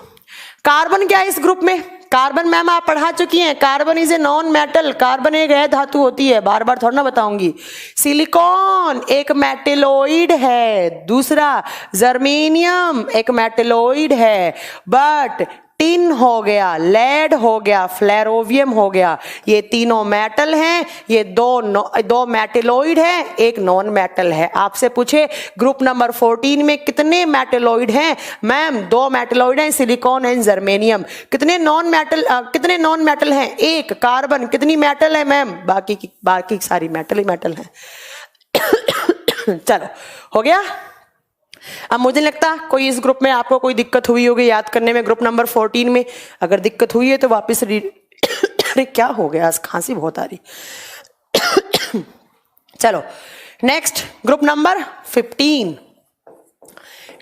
कार्बन क्या है इस ग्रुप में? कार्बन मैम आप पढ़ा चुकी हैं, carbon is a non metal, carbon एक है धातु होती है, बार बार थोड़ा ना बताऊंगी। सिलिकॉन एक मेटेलोइड है, दूसरा जर्मेनियम एक मेटेलोइड है, बट टिन हो गया, लेड हो गया, फ्लेरोवियम हो गया, ये तीनों मेटल हैं, ये दो मेटेलोइड हैं, एक नॉन मेटल है। आपसे पूछे ग्रुप नंबर 14 में कितने मेटेलोइड हैं? मैम 2 मेटेलोइड हैं, सिलिकॉन एंड जर्मेनियम। कितने नॉन मेटल हैं? एक। कार्बन कितनी मेटल है मैम? बाकी सारी मेटल ही मेटल हैं। चलो हो गया। अब मुझे लगता कोई इस ग्रुप में आपको कोई दिक्कत हुई होगी याद करने में, ग्रुप नंबर 14 में। अगर दिक्कत हुई है तो वापस अरे क्या हो गया, आज खांसी बहुत आ रही। चलो next group number 15।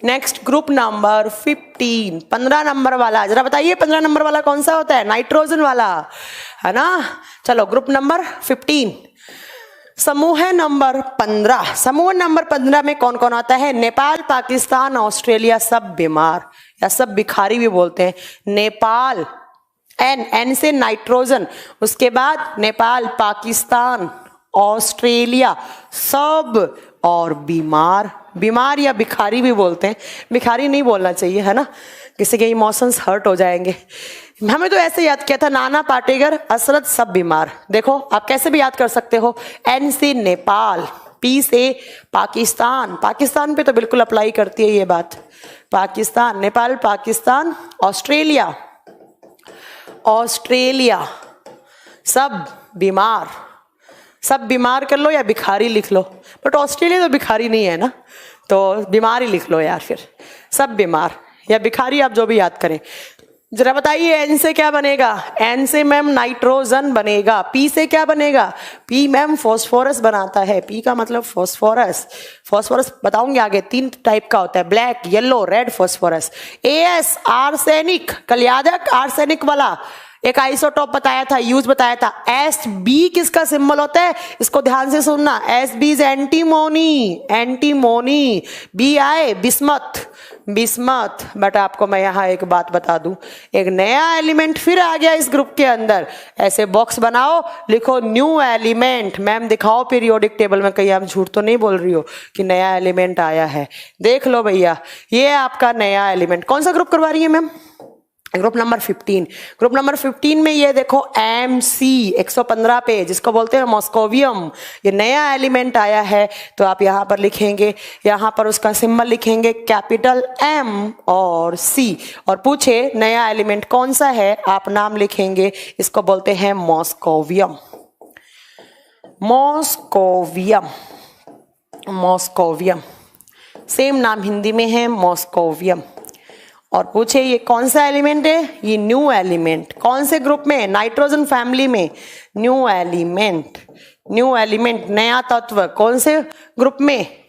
Next group number 15, 15 number वाला जरा बताइए, 15 नंबर वाला कौन सा होता है? नाइट्रोजन वाला, है ना। चलो ग्रुप नंबर 15, समूह नंबर 15। समूह नंबर 15 में कौन कौन आता है? नेपाल, पाकिस्तान, ऑस्ट्रेलिया, सब बीमार या सब भिखारी भी बोलते हैं। नेपाल, एन से नाइट्रोजन, उसके बाद नेपाल, पाकिस्तान, ऑस्ट्रेलिया, सब और बीमार। बीमार या भिखारी भी बोलते हैं, भिखारी नहीं बोलना चाहिए, है ना, किसी के इमोशंस हर्ट हो जाएंगे। हमें तो ऐसे याद किया था, नाना पाटेकर, असरद, सब बीमार। देखो आप कैसे भी याद कर सकते हो। एन से नेपाल, पी से पाकिस्तान, पाकिस्तान पे तो बिल्कुल अप्लाई करती है ये बात, पाकिस्तान, नेपाल, पाकिस्तान, ऑस्ट्रेलिया, ऑस्ट्रेलिया, सब बीमार। सब बीमार कर लो या भिखारी लिख लो, बट ऑस्ट्रेलिया तो भिखारी नहीं है ना, तो बीमार ही लिख लो यार फिर। सब बीमार या भिखारी, आप जो भी याद करें। जरा बताइए एन से क्या बनेगा? एन से मैम नाइट्रोजन बनेगा। पी से क्या बनेगा? पी मैम फॉस्फोरस बनाता है, पी का मतलब फॉस्फोरस। फॉस्फोरस बताऊंगी आगे, 3 टाइप का होता है, black, yellow, red phosphorus. S arsenic, कल याद है आर्सेनिक वाला एक आइसोटॉप बताया था, यूज बताया था। एस बी किसका सिंबल होता है? इसको ध्यान से सुनना, S B is antimony, antimony. B I bismuth, bismuth. But आपको मैं यहाँ एक बात बता दूं, एक नया एलिमेंट फिर आ गया इस ग्रुप के अंदर। ऐसे बॉक्स बनाओ, लिखो न्यू एलिमेंट। मैम दिखाओ पीरियोडिक टेबल में, कहीं आप झूठ तो नहीं बोल रही हो कि नया एलिमेंट आया है? देख लो भैया, ये आपका नया एलिमेंट। कौन सा ग्रुप करवा रही है ma'am? Group number 15। Group number 15 में ये देखो MC 115 पे, जिसको बोलते हैं मॉस्कोवियम, ये नया एलिमेंट आया है। तो आप यहाँ पर लिखेंगे, यहाँ पर उसका सिंबल लिखेंगे कैपिटल M और C, और पूछे नया एलिमेंट कौन सा है, आप नाम लिखेंगे, इसको बोलते हैं मॉस्कोवियम, मॉस्कोवियम, मॉस्कोवियम। सेम नाम हिंदी में है, मॉस्कोवियम। और पूछे ये कौन सा एलिमेंट है? ये न्यू एलिमेंट। कौन से ग्रुप में? नाइट्रोजन फैमिली में। न्यू एलिमेंट, न्यू एलिमेंट, नया तत्व। कौन से ग्रुप में?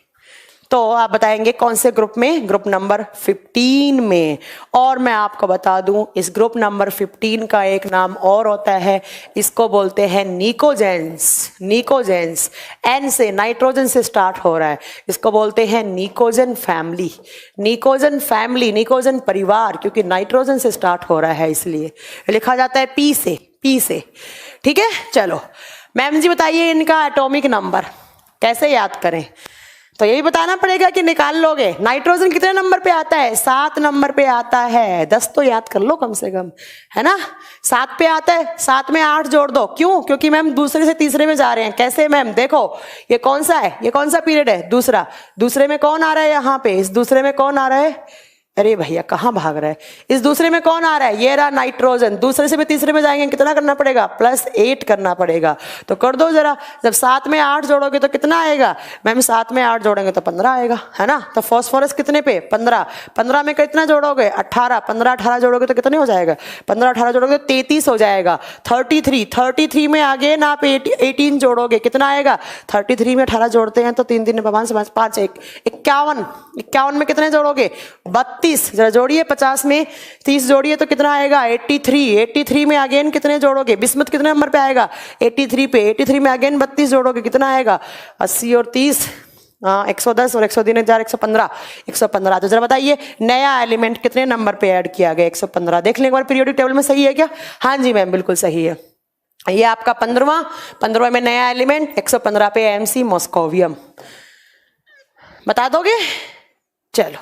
तो आप बताएंगे कौन से ग्रुप में? ग्रुप नंबर 15 में। और मैं आपको बता दूं, इस ग्रुप नंबर 15 का एक नाम और होता है, इसको बोलते हैं निकोजेंस, निकोजेंस। एन से, नाइट्रोजन से स्टार्ट हो रहा है, इसको बोलते हैं निकोजन फैमिली, निकोजन फैमिली, निकोजन परिवार, क्योंकि नाइट्रोजन से स्टार्ट हो रहा है इसलिए लिखा जाता है पी से, पी से। ठीक है, चलो मैम जी बताइए इनका एटॉमिक नंबर कैसे याद करें? तो यही बताना पड़ेगा कि निकाल लोगे। नाइट्रोजन कितने नंबर पे आता है? 7 नंबर पे आता है। 10 तो याद कर लो कम से कम, है ना। 7 पे आता है, 7 में 8 जोड़ दो। क्यों? क्योंकि मैम दूसरे से तीसरे में जा रहे हैं। कैसे मैम? देखो ये कौन सा है, ये कौन सा पीरियड है? दूसरा। दूसरे में कौन आ रहा है? यहाँ पे इस दूसरे में कौन आ रहा है? अरे भैया कहाँ भाग रहा है? इस दूसरे में कौन आ रहा है? ये रहा नाइट्रोजन। दूसरे से भी तीसरे में जाएंगे, कितना करना पड़ेगा? +8 करना पड़ेगा। तो कर दो जरा, जब 7 में 8 जोड़ोगे तो कितना आएगा? मैम 7 में 8 जोड़ेंगे तो 15 आएगा, है ना। तो फॉस्फोरस कितने पे? 15। 15 में कितना जोड़ोगे? 18। 15 18 जोड़ोगे तो कितने हो जाएगा? 15 18 जोड़ोगे तो 33 हो जाएगा। 33, 33 में आगे ना आप 18 जोड़ोगे, कितना आएगा? 33 में 18 जोड़ते हैं तो 3 3 5 5 1 51। 51 में कितने जोड़ोगे? 32। जरा जोड़िए, 50 में 30 जोड़िए तो कितना आएगा? 83। 83 में अगेन कितने जोड़ोगे? बिस्मथ कितने नंबर पे आएगा? 83 पे। 83 में अगेन 32 जोड़ोगे, कितना आएगा? 80 और 30 110 और 103 1000 115 115। तो जरा बताइए नया एलिमेंट कितने नंबर पे ऐड किया गया? 115। देख लें एक बार पीरियोडिक टेबल में सही है क्या? हाँ जी मैम बिल्कुल सही है। ये आपका 15वां में नया एलिमेंट 115 पे एमसी मॉस्कोवियम। बता दोगे? चलो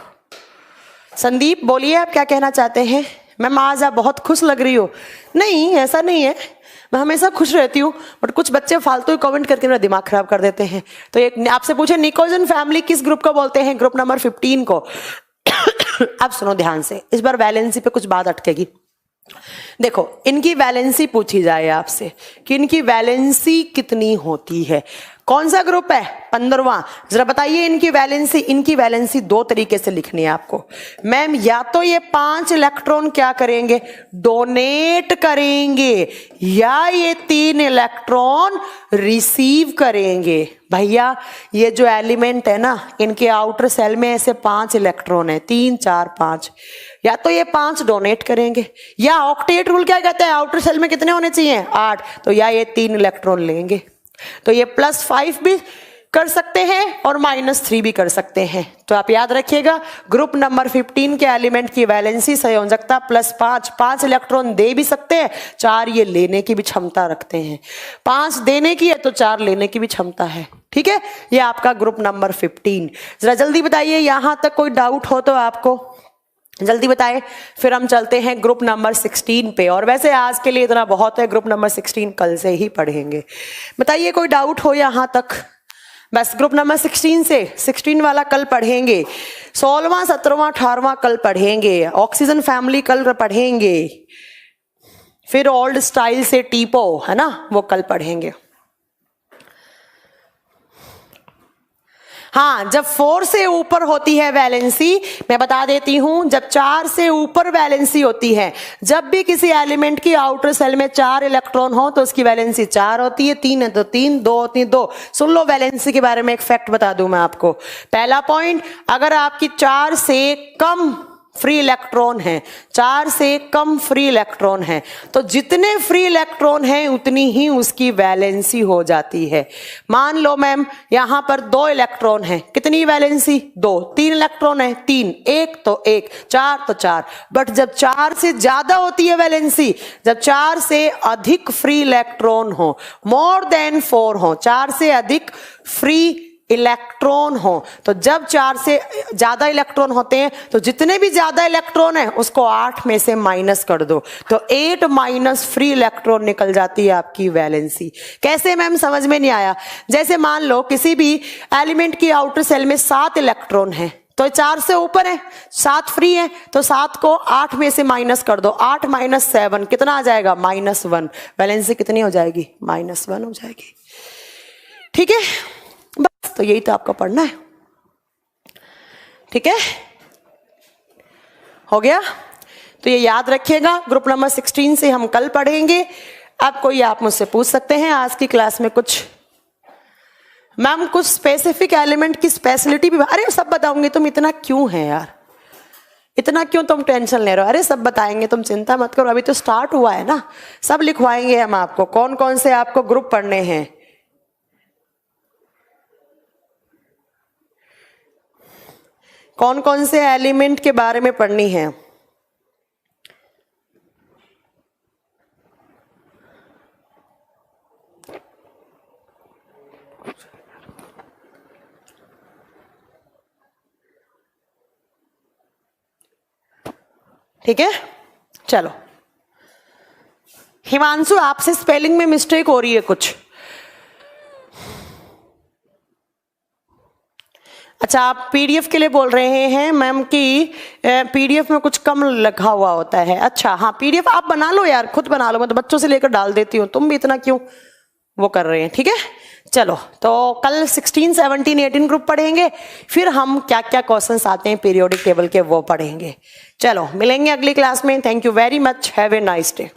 संदीप बोलिए आप क्या कहना चाहते हैं? मैम आज आप बहुत खुश लग रही हो। नहीं ऐसा नहीं है, मैं हमेशा खुश रहती हूँ, बट कुछ बच्चे फालतू कमेंट करके मेरा दिमाग खराब कर देते हैं। तो एक आपसे पूछे निकोजन फैमिली किस ग्रुप को बोलते हैं? ग्रुप नंबर 15 को। अब सुनो ध्यान से, इस बार वैलेंसी पे कुछ बात अटकेगी। देखो इनकी वैलेंसी पूछी जाए आपसे कि इनकी वैलेंसी कितनी होती है। कौन सा ग्रुप है? 15वां। जरा बताइए इनकी वैलेंसी दो तरीके से लिखनी है आपको मैम। या तो ये 5 इलेक्ट्रॉन क्या करेंगे? डोनेट करेंगे, या ये 3 इलेक्ट्रॉन रिसीव करेंगे। भैया ये जो एलिमेंट है ना, इनके आउटर सेल में ऐसे 5 इलेक्ट्रॉन है, 3 4 5। या तो ये 5 डोनेट करेंगे, या ऑक्टेट रूल क्या कहता है, आउटर सेल में कितने होने चाहिए? 8। तो या ये 3 इलेक्ट्रॉन लेंगे। तो ये +5 भी कर सकते हैं और -3 भी कर सकते हैं। तो आप याद रखिएगा ग्रुप नंबर 15 के एलिमेंट की वैलेंसी संयोजकता +5। 5 इलेक्ट्रॉन दे भी सकते हैं, 4 ये लेने की भी क्षमता रखते हैं। 5 देने की है तो 4 लेने की भी क्षमता है। ठीक है, ये आपका ग्रुप नंबर 15। जरा जल्दी बताइए यहां तक कोई डाउट हो तो आपको जल्दी बताएं, फिर हम चलते हैं ग्रुप नंबर 16 पे। और वैसे आज के लिए इतना बहुत है, ग्रुप नंबर 16 कल से ही पढ़ेंगे। बताइए कोई डाउट हो यहां तक? बस ग्रुप नंबर 16 से 16 वाला कल पढ़ेंगे, 16वां 17वां 18वां कल पढ़ेंगे, ऑक्सीजन फैमिली कल पढ़ेंगे, फिर ओल्ड स्टाइल से टीपो है ना वो कल पढ़ेंगे। हाँ, जब 4 से ऊपर होती है वैलेंसी, मैं बता देती हूं, जब 4 से ऊपर वैलेंसी होती है, जब भी किसी एलिमेंट की आउटर सेल में 4 इलेक्ट्रॉन हो तो उसकी वैलेंसी 4 होती है। 3 है तो 3, 2 होती है 2। सुन लो वैलेंसी के बारे में एक फैक्ट बता दूं मैं आपको। पहला पॉइंट, अगर आपकी 4 से कम फ्री इलेक्ट्रॉन है, 4 से कम फ्री इलेक्ट्रॉन है, तो जितने फ्री इलेक्ट्रॉन हैं उतनी ही उसकी वैलेंसी हो जाती है। मान लो मैम यहां पर 2 इलेक्ट्रॉन है, कितनी वैलेंसी? 2। 3 इलेक्ट्रॉन है, 3। 1 तो 1, 4 तो 4। बट जब 4 से ज्यादा होती है वैलेंसी, जब 4 से अधिक फ्री इलेक्ट्रॉन हो, मोर देन 4 हो, 4 से अधिक फ्री इलेक्ट्रॉन हो, तो जब 4 से ज्यादा इलेक्ट्रॉन होते हैं तो जितने भी ज्यादा इलेक्ट्रॉन है उसको 8 में से माइनस कर दो, तो 8 माइनस फ्री इलेक्ट्रॉन निकल जाती है आपकी वैलेंसी। कैसे मैम? समझ में नहीं आया। जैसे मान लो किसी भी एलिमेंट की आउटर सेल में 7 इलेक्ट्रॉन है, तो 4 से ऊपर है, 7 फ्री है, तो 7 को 8 में से माइनस कर दो, 8 - 7 कितना आ जाएगा? -1। वैलेंसी कितनी हो जाएगी? -1 हो जाएगी। ठीक है, बस तो यही तो आपको पढ़ना है। ठीक है, हो गया? तो ये याद रखिएगा, ग्रुप नंबर 16 से हम कल पढ़ेंगे। अब कोई आप मुझसे पूछ सकते हैं आज की क्लास में कुछ, मैम कुछ स्पेसिफिक एलिमेंट की स्पेशलिटी भी? अरे सब बताऊंगी, तुम इतना क्यों है यार, इतना क्यों तुम टेंशन ले रहे हो? अरे सब बताएंगे, तुम चिंता मत करो, अभी तो स्टार्ट हुआ है ना, सब लिखवाएंगे हम आपको, कौन कौन से आपको ग्रुप पढ़ने हैं। कौन कौन से एलिमेंट के बारे में पढ़नी है? ठीक है, चलो। हिमांशु आपसे स्पेलिंग में मिस्टेक हो रही है कुछ। अच्छा, आप पीडीएफ के लिए बोल रहे हैं मैम कि पीडीएफ में कुछ कम लिखा हुआ होता है। अच्छा हाँ, पीडीएफ आप बना लो यार, खुद बना लो, मैं तो बच्चों से लेकर डाल देती हूँ, तुम भी इतना क्यों वो कर रहे हैं। ठीक है, चलो तो कल 16, 17, 18 ग्रुप पढ़ेंगे, फिर हम क्या क्या क्वेश्चंस आते हैं पीरियोडिक टेबल के वो पढ़ेंगे। चलो मिलेंगे अगली क्लास में। Thank you very much, have a nice day.